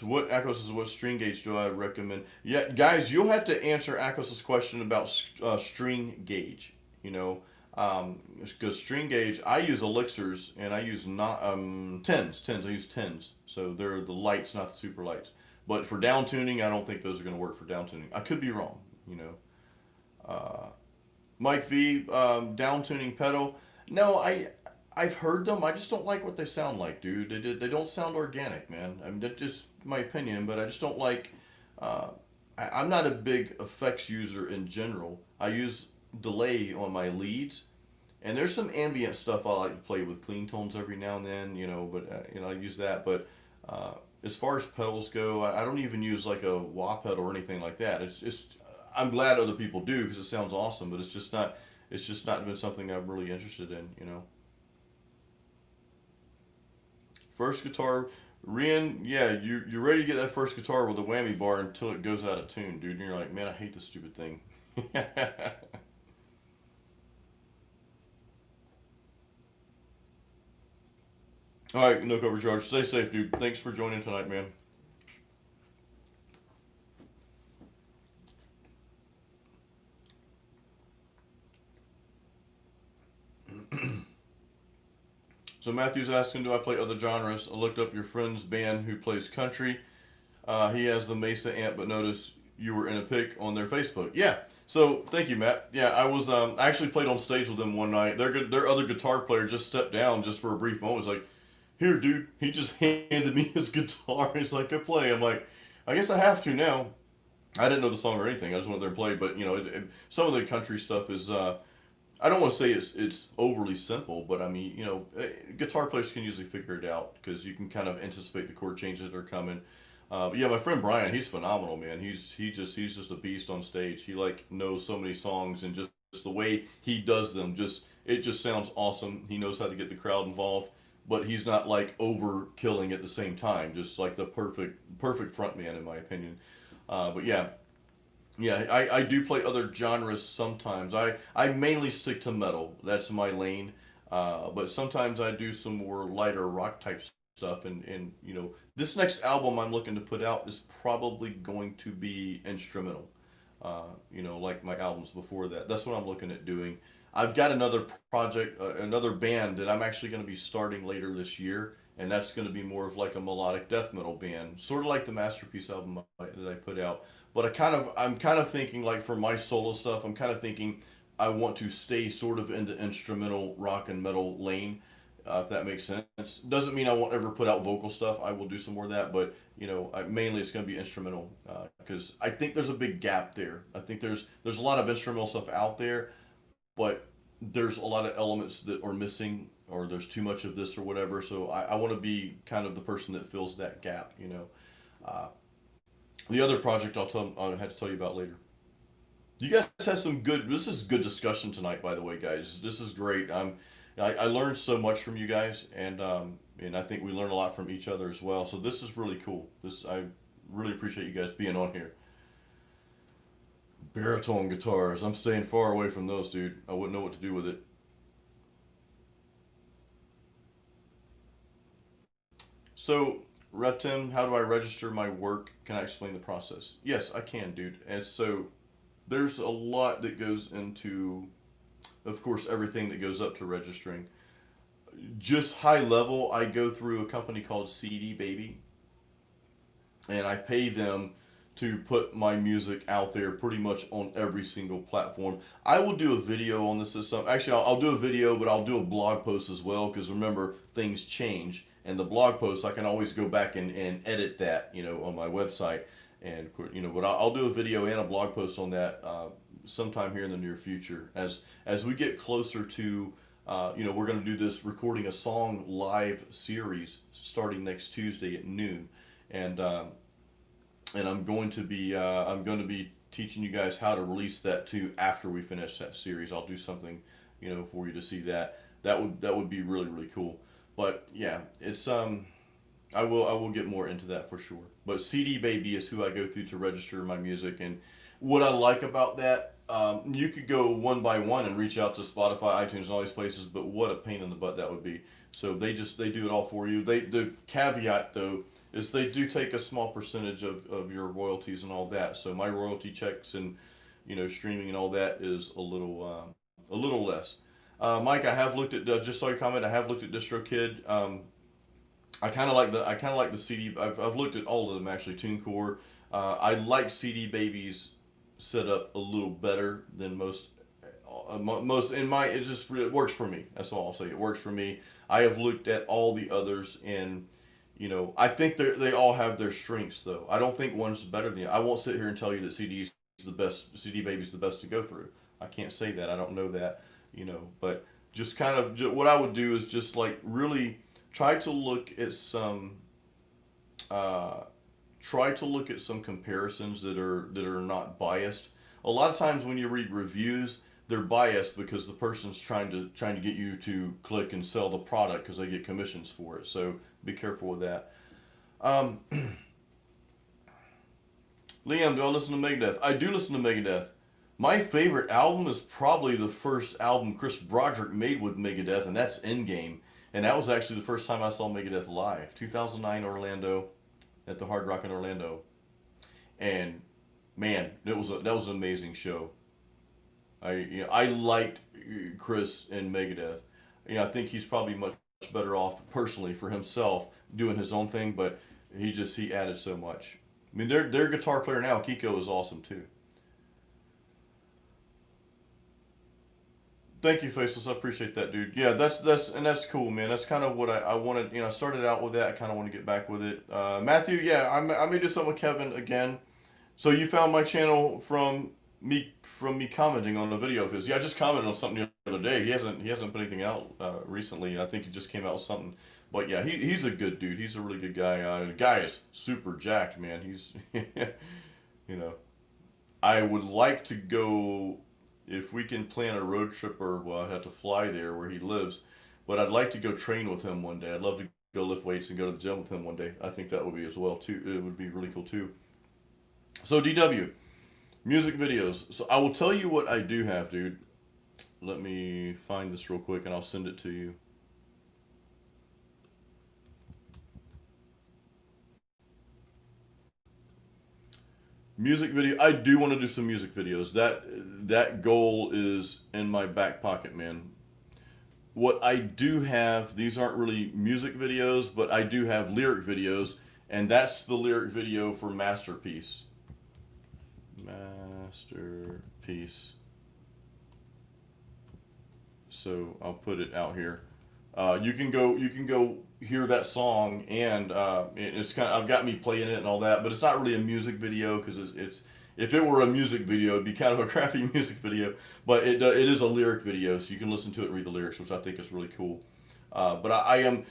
what string gauge do I recommend? Yeah, guys, you'll have to answer Akos's question about string gauge. Because string gauge, I use elixirs and I use not tens. I use tens, so they're the lights, not the super lights. But for down tuning, I don't think those are going to work for down tuning. I could be wrong. Mike V, down tuning pedal. No, I've heard them. I just don't like what they sound like, dude. They don't sound organic, man. I mean, that's just my opinion, but I just don't like. I'm not a big effects user in general. I use delay on my leads, and there's some ambient stuff I like to play with clean tones every now and then. But I use that. But as far as pedals go, I don't even use like a wah pedal or anything like that. It's I'm glad other people do because it sounds awesome, but it's just not. It's just not been something I'm really interested in. First guitar, Rian, yeah, you're ready to get that first guitar with a whammy bar until it goes out of tune, dude. And you're like, man, I hate this stupid thing. All right, no cover charge. Stay safe, dude. Thanks for joining tonight, man. So Matthew's asking, do I play other genres? I looked up your friend's band who plays country. He has the Mesa amp, but notice you were in a pic on their Facebook. Yeah. So thank you, Matt. Yeah, I was. I actually played on stage with them one night. Their other guitar player just stepped down just for a brief moment. It's like, here, dude. He just handed me his guitar. He's like, go play. I'm like, I guess I have to now. I didn't know the song or anything. I just went there and played. But some of the country stuff is. I don't want to say it's overly simple, but I mean, guitar players can usually figure it out because you can kind of anticipate the chord changes that are coming. But yeah, my friend Brian, he's phenomenal, man. He's just a beast on stage. He knows so many songs and just the way he does them, it just sounds awesome. He knows how to get the crowd involved, but he's not like over killing at the same time. Just like the perfect front man, in my opinion. But yeah, Yeah, I do play other genres sometimes. I mainly stick to metal. That's my lane. But sometimes I do some more lighter rock type stuff. And this next album I'm looking to put out is probably going to be instrumental. Like my albums before that. That's what I'm looking at doing. I've got another project, another band that I'm actually going to be starting later this year, and that's going to be more of like a melodic death metal band, sort of like the Masterpiece album that I put out. But I'm kind of thinking like for my solo stuff, I'm kind of thinking I want to stay sort of in the instrumental rock and metal lane, if that makes sense. Doesn't mean I won't ever put out vocal stuff. I will do some more of that, but mainly it's going to be instrumental because I think there's a big gap there. I think there's a lot of instrumental stuff out there, but there's a lot of elements that are missing, or there's too much of this or whatever. So I want to be kind of the person that fills that gap. Uh, the other project I'll have to tell you about later. You guys have some good. This is good discussion tonight, by the way, guys. This is great. I learned so much from you guys, and I think we learn a lot from each other as well. So this is really cool. I really appreciate you guys being on here. Baritone guitars. I'm staying far away from those, dude. I wouldn't know what to do with it. So, Reptim, how do I register my work? Can I explain the process? Yes, I can, dude. And so there's a lot that goes into, of course, everything that goes up to registering. Just high level, I go through a company called CD Baby, and I pay them to put my music out there pretty much on every single platform. I will do a video on this. Actually, I'll do a video, but I'll do a blog post as well because remember, things change. And the blog post, I can always go back and edit that, on my website. And, but I'll do a video and a blog post on that sometime here in the near future. As we get closer to, we're going to do this recording a song live series starting next Tuesday at noon. And I'm going to be teaching you guys how to release that too after we finish that series. I'll do something, for you to see that. That would be really really cool. But yeah, it's I will get more into that for sure. But CD Baby is who I go through to register my music, and what I like about that, you could go one by one and reach out to Spotify, iTunes, and all these places, but what a pain in the butt that would be. So they do it all for you. The caveat though is they do take a small percentage of your royalties and all that. So my royalty checks and streaming and all that is a little less. Mike, I have looked at just saw your comment. I have looked at DistroKid. I kind of like the CD. I've looked at all of them actually. TuneCore. I like CD Baby's setup a little better than most in my. It works for me. That's all I'll say. It works for me. I have looked at all the others, and I think they all have their strengths though. I don't think one's better than the other. I won't sit here and tell you that CD's the best. CD Baby's the best to go through. I can't say that. I don't know that. But just kind of what I would do is just like really try to look at some uh, comparisons that are not biased. A lot of times when you read reviews, they're biased because the person's trying to get you to click and sell the product because they get commissions for it. So be careful with that. Um, Liam, do I listen to Megadeth? I do listen to Megadeth. My favorite album is probably the first album Chris Broderick made with Megadeth, and that's Endgame. And that was actually the first time I saw Megadeth live, 2009 Orlando, at the Hard Rock in Orlando. And man, that was an amazing show. I liked Chris and Megadeth. I think he's probably much better off personally for himself doing his own thing, but he added so much. I mean, their guitar player now, Kiko, is awesome too. Thank you, Faceless. I appreciate that, dude. Yeah, that's cool, man. That's kind of what I wanted. I started out with that. I kind of want to get back with it. Matthew, yeah, I may do something with Kevin again. So you found my channel from me commenting on a video of his. Yeah, I just commented on something the other day. He hasn't put anything out recently. I think he just came out with something. But yeah, he's a good dude. He's a really good guy. The guy is super jacked, man. He's you know. I would like to go if we can plan a road trip, or well, I have to fly there where he lives. But I'd like to go train with him one day. I'd love to go lift weights and go to the gym with him one day. I think that would be as well too. It would be really cool too. So DW. Music videos. So I will tell you what I do have, dude. Let me find this real quick and I'll send it to you. Music video. I do want to do some music videos. That goal is in my back pocket, man. What I do have, these aren't really music videos, but I do have lyric videos, and that's the lyric video for Masterpiece. Masterpiece. So I'll put it out here. You can go hear that song, and it's kind of, I've got me playing it and all that, but it's not really a music video because it's if it were a music video, it'd be kind of a crappy music video. But it is a lyric video, so you can listen to it and read the lyrics, which I think is really cool. But I am,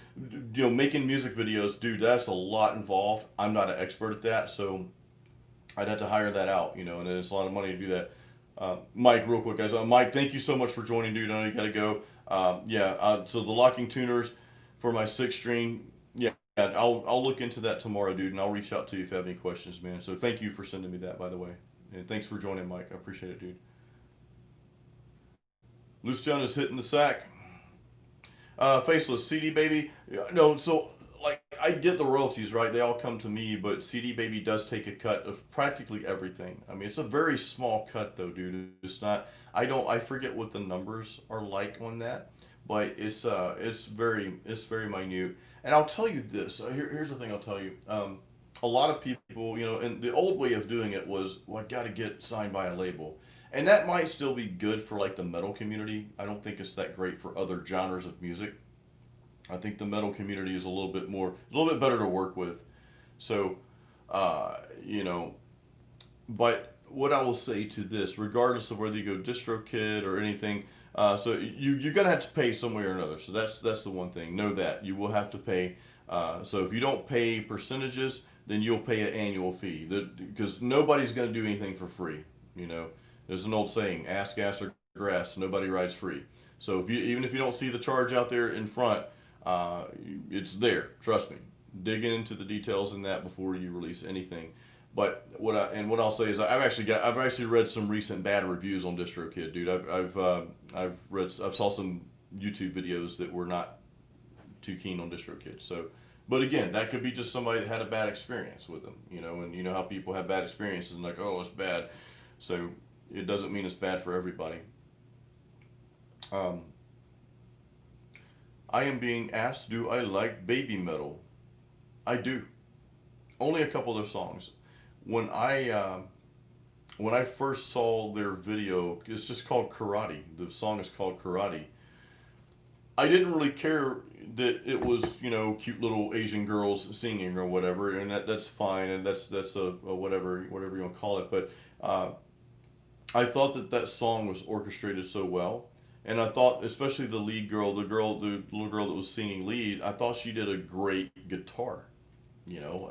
making music videos, dude. That's a lot involved. I'm not an expert at that, so I'd have to hire that out, and it's a lot of money to do that. Mike, real quick, guys. Mike, thank you so much for joining, dude. I know you got to go. So the locking tuners for my six string, yeah, I'll look into that tomorrow, dude, and I'll reach out to you if you have any questions, man. So thank you for sending me that, by the way, and thanks for joining, Mike. I appreciate it, dude. Loose John is hitting the sack. Faceless CD Baby. Yeah, no, so like I get the royalties, right? They all come to me, but CD Baby does take a cut of practically everything. I mean, it's a very small cut though, dude. It's not. I forget what the numbers are like on that, but it's very minute. And I'll tell you this. Here's the thing. I'll tell you. A lot of people, and the old way of doing it was, well, I got to get signed by a label. And that might still be good for like the metal community. I don't think it's that great for other genres of music. I think the metal community is a little bit better to work with. So, uh, you know, but what I will say to this, regardless of whether you go DistroKid or anything, so you're gonna have to pay some way or another. So that's the one thing. Know that you will have to pay. So if you don't pay percentages, then you'll pay an annual fee. Because nobody's gonna do anything for free. You know, there's an old saying: "Ask gas or grass. Nobody rides free." So even if you don't see the charge out there in front, uh, it's there. Trust me. Dig into the details in that before you release anything. But what I'll say is I've actually read some recent bad reviews on DistroKid, dude. I've saw some YouTube videos that were not too keen on DistroKid. So, but again, that could be just somebody that had a bad experience with them, and you know how people have bad experiences and like, oh, it's bad. So it doesn't mean it's bad for everybody. Um, I am being asked, do I like baby metal? I do. Only a couple of their songs. When I uh, when I first saw their video, it's just called Karate. The song is called Karate. I didn't really care that it was cute little Asian girls singing or whatever, and that's fine, and that's a whatever you want to call it. But I thought that song was orchestrated so well, and I thought especially the lead girl, the little girl that was singing lead, I thought she did a great guitar. You know,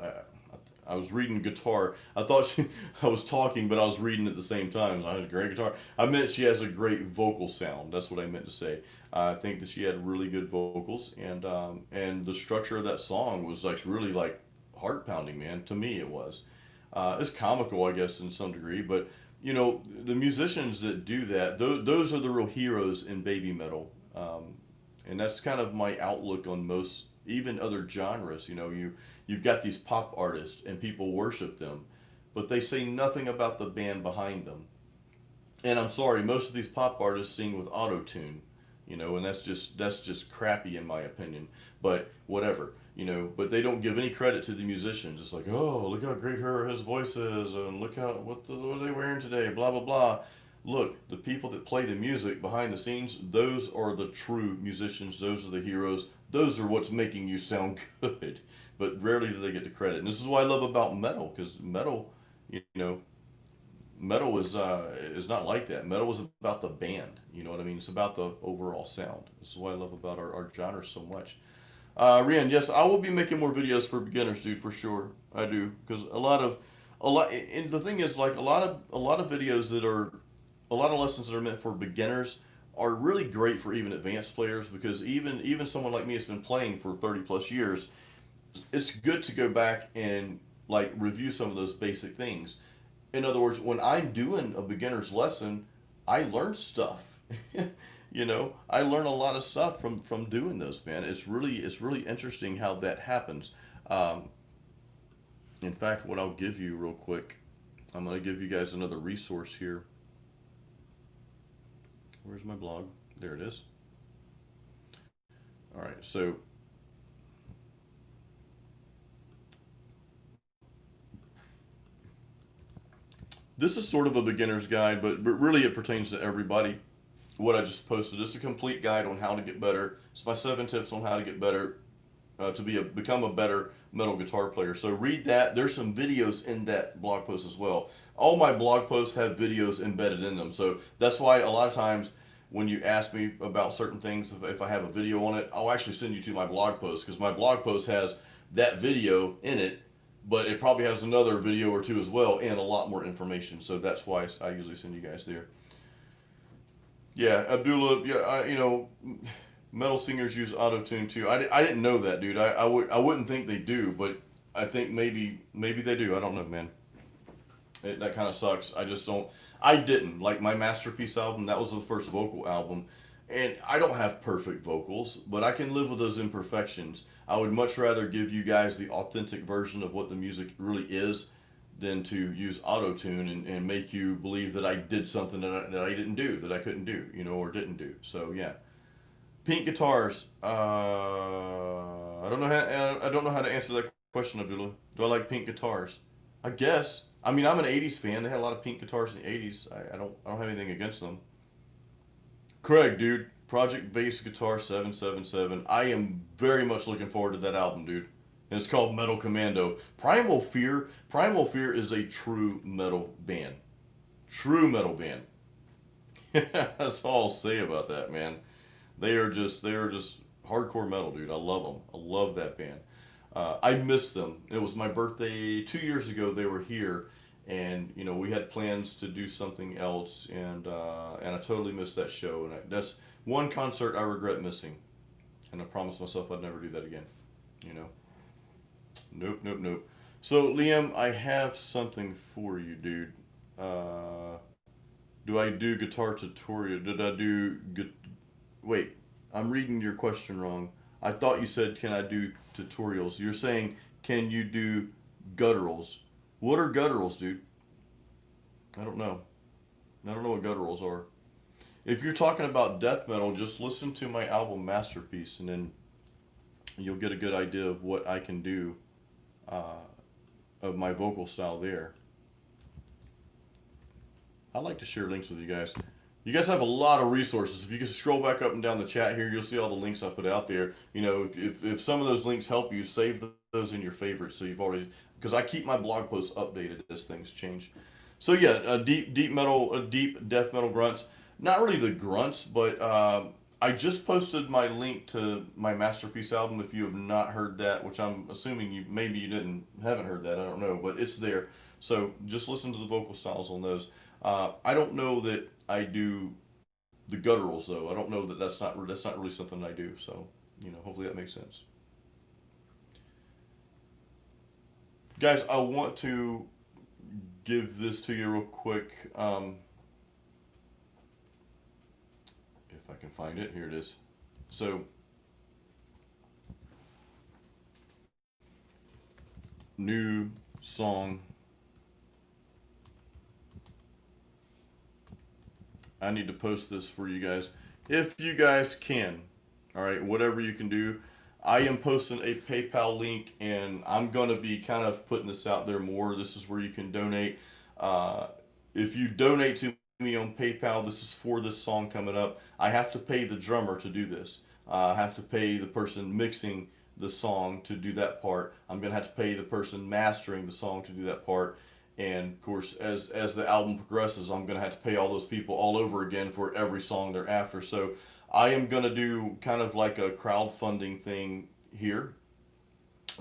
I was reading guitar. I was talking, but I was reading at the same time. I was a great guitar. I meant she has a great vocal sound. That's what I meant to say. I think that she had really good vocals, and the structure of that song was like really like heart pounding, man. To me, it was. It's comical, I guess, in some degree, but the musicians that do that, those are the real heroes in baby metal. And that's kind of my outlook on most, even other genres. You've got these pop artists and people worship them, but they say nothing about the band behind them. And I'm sorry, most of these pop artists sing with auto tune, and that's just crappy in my opinion. But whatever, But they don't give any credit to the musicians. It's like, oh, look how great his voice is, and look what are they wearing today, blah blah blah. Look, the people that play the music behind the scenes, those are the true musicians. Those are the heroes. Those are what's making you sound good. But rarely do they get the credit. And this is what I love about metal, because you know, metal is not like that. Metal is about the band. You know what I mean? It's about the overall sound. This is what I love about our genre so much. Rian, yes, I will be making more videos for beginners, dude, for sure. I do, because and the thing is, like a lot of videos that are, a lot of lessons that are meant for beginners are really great for even advanced players, because even someone like me has been playing for 30 plus years. It's good to go back and like review some of those basic things. In other words, when I'm doing a beginner's lesson, I learn stuff. I learn a lot of stuff from doing those, man. It's really interesting how that happens. Um, in fact, what I'll give you real quick, I'm gonna give you guys another resource here. Where's my blog? There it is. All right, so this is sort of a beginner's guide, but really it pertains to everybody. What I just posted is a complete guide on how to get better. It's my 7 tips on how to get better to become a better metal guitar player. So read that. There's some videos in that blog post as well. All my blog posts have videos embedded in them. So that's why a lot of times when you ask me about certain things, if I have a video on it, I'll actually send you to my blog post because my blog post has that video in it, but it probably has another video or two as well and a lot more information. So that's why I usually send you guys there. Yeah, Abdullah. Yeah, metal singers use auto tune too. I didn't know that, dude. I wouldn't think they do, but I think maybe they do. I don't know, man. That kind of sucks. I just don't. I didn't like my masterpiece album. That was the first vocal album, and I don't have perfect vocals, but I can live with those imperfections. I would much rather give you guys the authentic version of what the music really is than to use auto tune and make you believe that I did something that I didn't do, that I couldn't do, or didn't do. So yeah. Pink guitars. I don't know how to answer that question, Abdullah. Do I like pink guitars? I guess. I mean, I'm an '80s fan. They had a lot of pink guitars in the '80s. I don't have anything against them. Craig, dude, Project Bass Guitar 777. I am very much looking forward to that album, dude. And it's called Metal Commando. Primal Fear. Primal Fear is a true metal band. True metal band. That's all I'll say about that, man. They are just hardcore metal, dude. I love them. I love that band. I miss them. It was my birthday 2 years ago. They were here, and we had plans to do something else, and I totally missed that show. And that's one concert I regret missing, and I promised myself I'd never do that again. You know. Nope, nope, nope. So Liam, I have something for you, dude. Uh, do I do guitar tutorial? Did I do Wait, I'm reading your question wrong. I thought you said, can I do tutorials? You're saying, can you do gutturals? What are gutturals, dude? I don't know. I don't know what gutturals are. If you're talking about death metal, just listen to my album Masterpiece, and then you'll get a good idea of what I can do uh, of my vocal style there. I like to share links with you guys. You guys have a lot of resources. If you can scroll back up and down the chat here, you'll see all the links I put out there. If some of those links help you, save those in your favorites. So you've already, because I keep my blog posts updated as things change. So yeah, deep metal, deep death metal grunts. Not really the grunts, but I just posted my link to my masterpiece album. If you have not heard that, which I'm assuming you haven't heard that. I don't know, but it's there. So just listen to the vocal styles on those. I don't know that I do the gutturals though. I don't know that that's not really something I do. So hopefully that makes sense. Guys, I want to give this to you real quick. If I can find it, here it is. So new song. I need to post this for you guys. If you guys can, all right, whatever you can do. I am posting a PayPal link, and I'm going to be kind of putting this out there more. This is where you can donate. Uh, if you donate to me on PayPal, this is for this song coming up. I have to pay the drummer to do this. I have to pay the person mixing the song to do that part. I'm going to have to pay the person mastering the song to do that part. And of course, as the album progresses, I'm gonna have to pay all those people all over again for every song they're after. So I am gonna do kind of like a crowdfunding thing here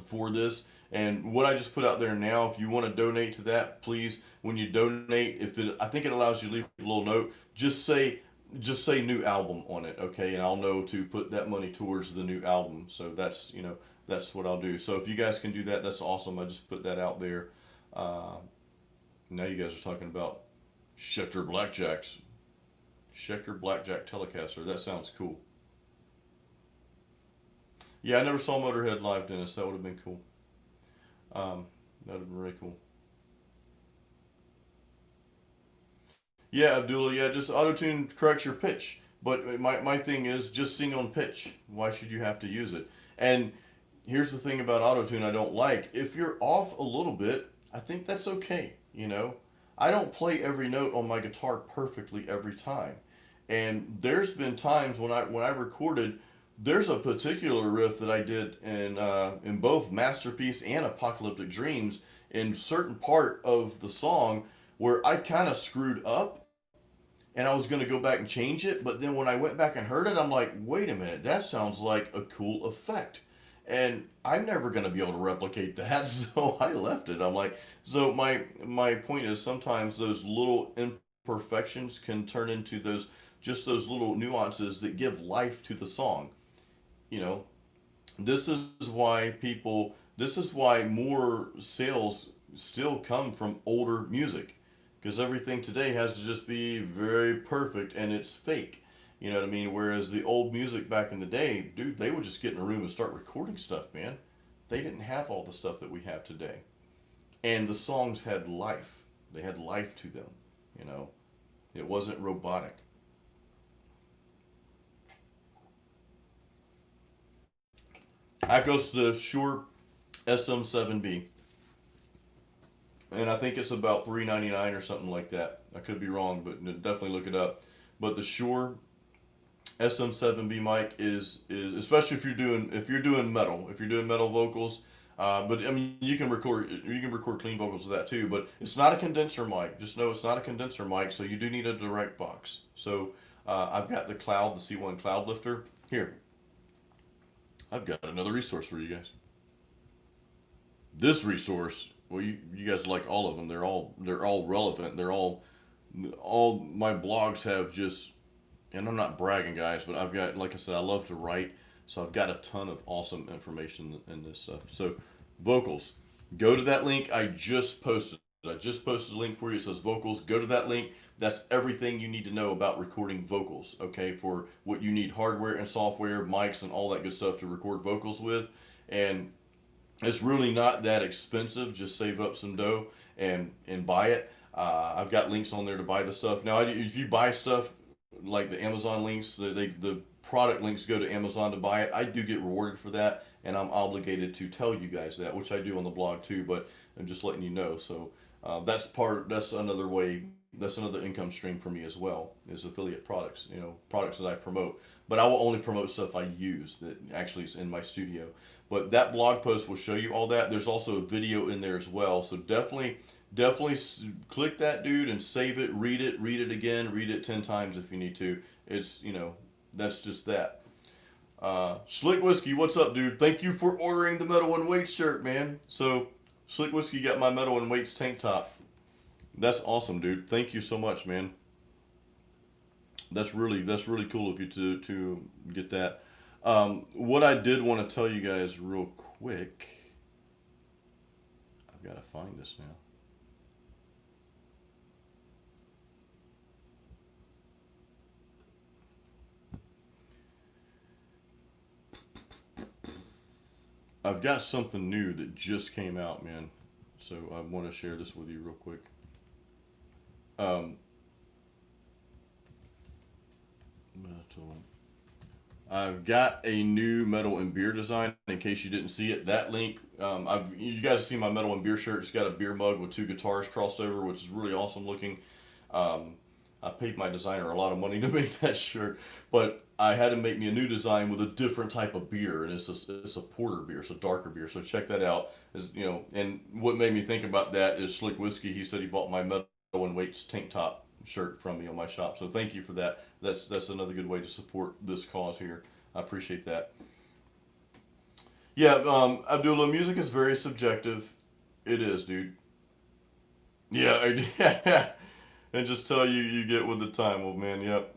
for this. And what I just put out there now, if you want to donate to that, please, when you donate, I think it allows you to leave a little note. Just say new album on it, okay? And I'll know to put that money towards the new album. So that's what I'll do. So if you guys can do that, that's awesome. I just put that out there. Uh, Now you guys are talking about Schecter Blackjacks. Schecter Blackjack Telecaster. That sounds cool. Yeah, I never saw Motorhead live, Dennis. That would have been cool. That would have been really cool. Yeah, Abdullah. Yeah, just auto tune corrects your pitch. But my thing is just sing on pitch. Why should you have to use it? And here's the thing about auto tune I don't like. If you're off a little bit, I think that's okay. I don't play every note on my guitar perfectly every time. And there's been times when I recorded, there's a particular riff that I did in both Masterpiece and Apocalyptic Dreams in certain part of the song where I kind of screwed up and I was going to go back and change it, but then when I went back and heard it, I'm like, wait a minute, that sounds like a cool effect. And I'm never going to be able to replicate that, so I left it. I'm like, so my point is sometimes those little imperfections can turn into those little nuances that give life to the song. You know, this is why more sales still come from older music because everything today has to just be very perfect and it's fake. You know what I mean? Whereas the old music back in the day, dude, they would just get in a room and start recording stuff, man. They didn't have all the stuff that we have today. And the songs had life. They had life to them, you know. It wasn't robotic. That goes to the Shure SM7B. And I think it's about 399 or something like that. I could be wrong, but definitely look it up. But the Shure SM7B mic is especially if you're doing metal, if you're doing metal vocals. But I mean, you can record clean vocals with that too. But it's not a condenser mic. Just know it's not a condenser mic. So you do need a direct box. So I've got the C1 Cloud Lifter here. I've got another resource for you guys. This resource, well, you guys like all of them. They're all relevant. All my blogs have just, and I'm not bragging, guys, but I've got, like I said, I love to write, so I've got a ton of awesome information in this stuff. So, vocals, go to that link I just posted. I just posted a link for you. It says vocals. Go to that link. That's everything you need to know about recording vocals, okay? For what you need hardware and software, mics, and all that good stuff to record vocals with. And it's really not that expensive. Just save up some dough and buy it. I've got links on there to buy the stuff. Now, if you buy stuff like the Amazon links, the product links go to Amazon to buy it. I do get rewarded for that, and I'm obligated to tell you guys that, which I do on the blog too. But I'm just letting you know. So that's another way. That's another income stream for me as well, is affiliate products. Products that I promote. But I will only promote stuff I use that actually is in my studio. But that blog post will show you all that. There's also a video in there as well. So definitely click that, dude, and save it, read it again, read it 10 times if you need to. It's, that's just that. Slick Whiskey, what's up, dude? Thank you for ordering the Metal and Weights shirt, man. So Slick Whiskey got my Metal and Weights tank top. That's awesome, dude. Thank you so much, man. That's really cool of you to get that. What I did want to tell you guys real quick. I've got to find this now. I've got something new that just came out, man. So I want to share this with you real quick. Um, metal. I've got a new metal and beer design. In case you didn't see it, that link. You guys see my metal and beer shirt. It's got a beer mug with two guitars crossed over, which is really awesome looking. Um, I paid my designer a lot of money to make that shirt, but I had to make me a new design with a different type of beer, and it's a porter beer, it's a darker beer. So check that out. And what made me think about that is Slick Whiskey. He said he bought my Metal and Weights tank top shirt from me on my shop. So thank you for that. That's another good way to support this cause here. I appreciate that. Yeah, Abdullah, music is very subjective. It is, dude. Yeah, yeah. And just tell you get with the time, old man. Yep.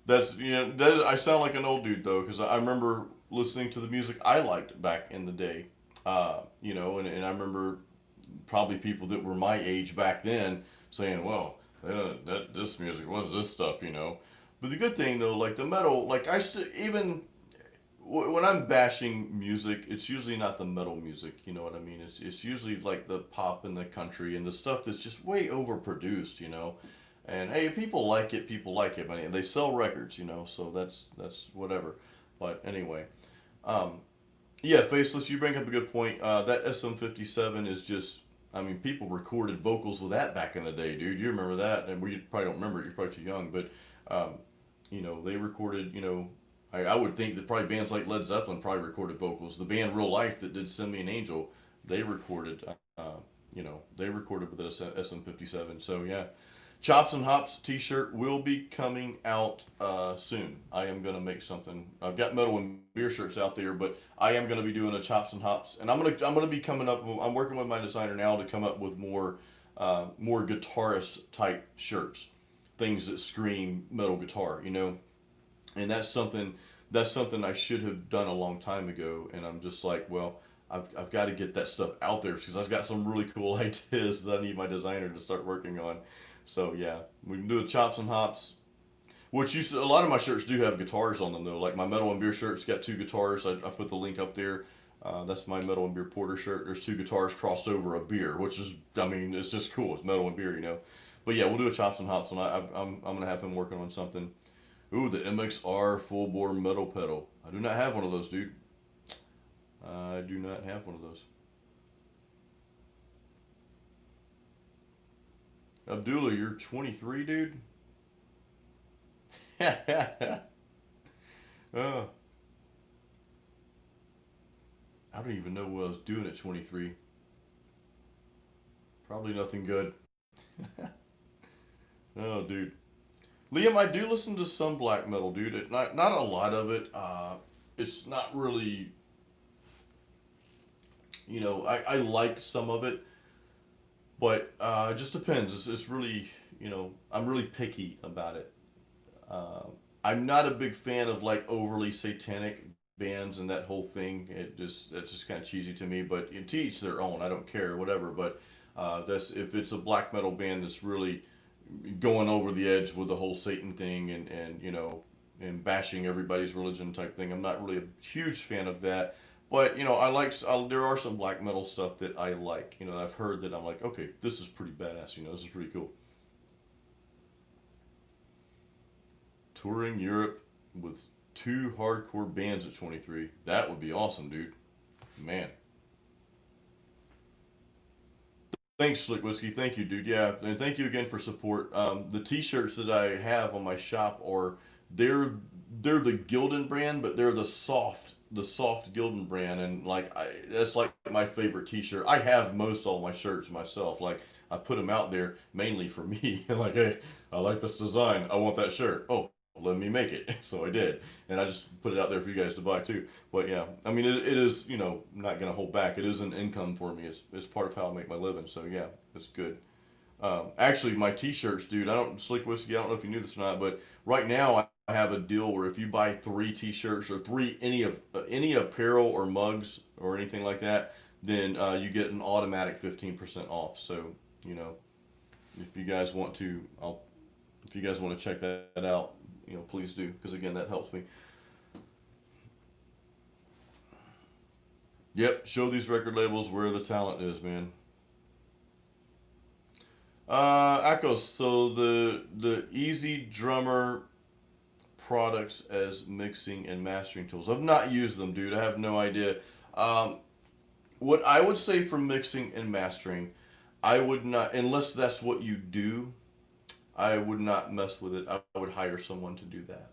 I sound like an old dude though, because I remember listening to the music I liked back in the day. And I remember probably people that were my age back then saying, well, that this music, what is this stuff, you know? But the good thing though, like the metal, like I still even when I'm bashing music, it's usually not the metal music. You know what I mean? It's usually like the pop and the country and the stuff that's just way overproduced. You know, and hey, people like it. People like it, man. They sell records. You know, so that's whatever. But anyway, um, yeah, Faceless, you bring up a good point. That SM57 is just. I mean, people recorded vocals with that back in the day, dude. You remember that? And we probably don't remember it. You're probably too young, but um, you know, they recorded, you know, I would think that probably bands like Led Zeppelin probably recorded vocals. The band Real Life that did Send Me an Angel, they recorded, you know, they recorded with this SM57. So yeah, Chops and Hops T-shirt will be coming out soon. I am gonna make something. I've got metal and beer shirts out there, but I am gonna be doing a Chops and Hops, and I'm gonna be coming up. I'm working with my designer now to come up with more guitarist type shirts, things that scream metal guitar, you know, and that's something I should have done a long time ago, and I'm just like, well, I've got to get that stuff out there because I've got some really cool ideas that I need my designer to start working on. So yeah, we can do the chops and hops. Which a lot of my shirts do have guitars on them though. Like my metal and beer shirt's got two guitars. I put the link up there. That's my metal and beer porter shirt. There's two guitars crossed over a beer, which is, I mean, it's just cool. It's metal and beer, you know. But yeah, we'll do a chops and hops, and I'm gonna have him working on something. Ooh, the MXR full bore metal pedal. I do not have one of those, dude. I do not have one of those. Abdullah, you're 23, dude. Oh, I don't even know what I was doing at 23. Probably nothing good. Oh, dude. Liam, I do listen to some black metal, dude. Not a lot of it. It's not really, you know, I like some of it, but it just depends. It's really, you know, I'm really picky about it. I'm not a big fan of like overly satanic bands and that whole thing. That's just kind of cheesy to me. But to each their own. I don't care, whatever. But that's if it's a black metal band that's really going over the edge with the whole Satan thing and you know and bashing everybody's religion type thing. I'm not really a huge fan of that. But you know, there are some black metal stuff that I like. You know, I've heard that I'm like, okay, this is pretty badass. You know, this is pretty cool. Touring Europe with two hardcore bands at 23. That would be awesome, dude. Man. Thanks, Slick Whiskey. Thank you, dude. Yeah, and thank you again for support. The T-shirts that I have on my shop are they're they're the Gildan brand, but they're the soft Gildan brand, and like that's like my favorite T-shirt. I have most all my shirts myself. Like I put them out there mainly for me. Like, hey, I like this design. I want that shirt. Oh, let me make it. So I did, and I just put it out there for you guys to buy too. But yeah, I mean, it is, you know, not gonna hold back. It is an income for me. It's part of how I make my living. So yeah, it's good. Actually, my T-shirts, dude. I don't Slick Whiskey. I don't know if you knew this or not, but right now I have a deal where if you buy three T-shirts or three any apparel or mugs or anything like that, then you get an automatic 15% off. So you know, if you guys want to, if you guys want to check that out, you know, please do because again, that helps me. Yep, show these record labels where the talent is, man. Echoes. So the Easy Drummer products as mixing and mastering tools. I've not used them, dude. I have no idea. Um, what I would say for mixing and mastering, I would not, unless that's what you do, I would not mess with it. I would hire someone to do that.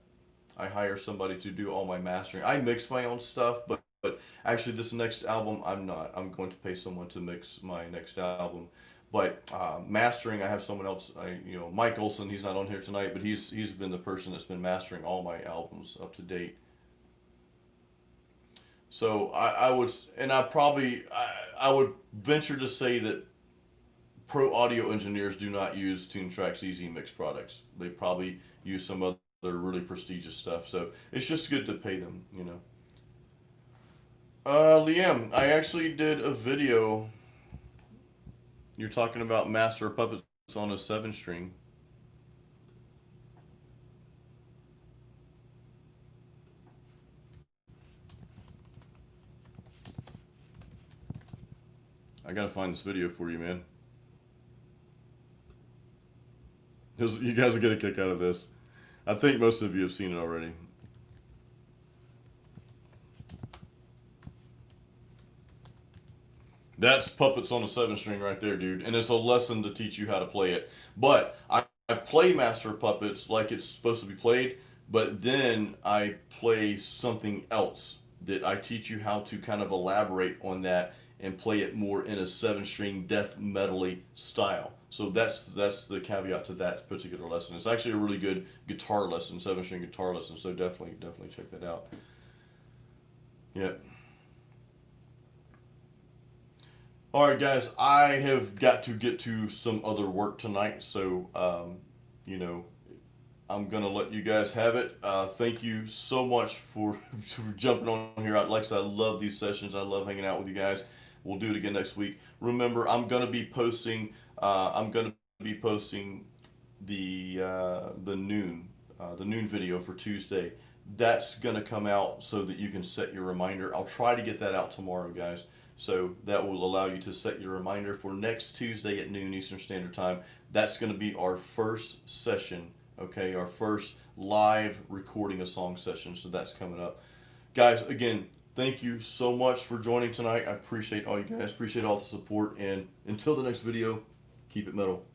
I hire somebody to do all my mastering. I mix my own stuff, but actually, this next album, I'm not. I'm going to pay someone to mix my next album. But mastering, I have someone else. You know, Mike Olson. He's not on here tonight, but he's been the person that's been mastering all my albums up to date. So I would, and I would venture to say that pro audio engineers do not use TuneTrack's Easy Mix products. They probably use some other really prestigious stuff. So it's just good to pay them, you know. Liam, I actually did a video. You're talking about Master of Puppets on a 7 string. I gotta find this video for you, man. You guys will get a kick out of this. I think most of you have seen it already. That's Puppets on a 7 string right there, dude. And it's a lesson to teach you how to play it. But I play Master of Puppets like it's supposed to be played, but then I play something else that I teach you how to kind of elaborate on that and play it more in a 7 string death metal-y style. So that's the caveat to that particular lesson. It's actually a really good guitar lesson, 7 string guitar lesson. So definitely check that out. Yeah. All right, guys. I have got to get to some other work tonight, so you know, I'm gonna let you guys have it. Thank you so much for jumping on here. Like I said, I love these sessions. I love hanging out with you guys. We'll do it again next week. Remember, I'm gonna be posting. I'm gonna be posting the noon video for Tuesday. That's gonna come out so that you can set your reminder. I'll try to get that out tomorrow, guys. So that will allow you to set your reminder for next Tuesday at noon Eastern Standard Time. That's going to be our first session, okay? Our first live recording a song session. So that's coming up. Guys, again, thank you so much for joining tonight. I appreciate all you guys. Appreciate all the support. And until the next video, keep it metal.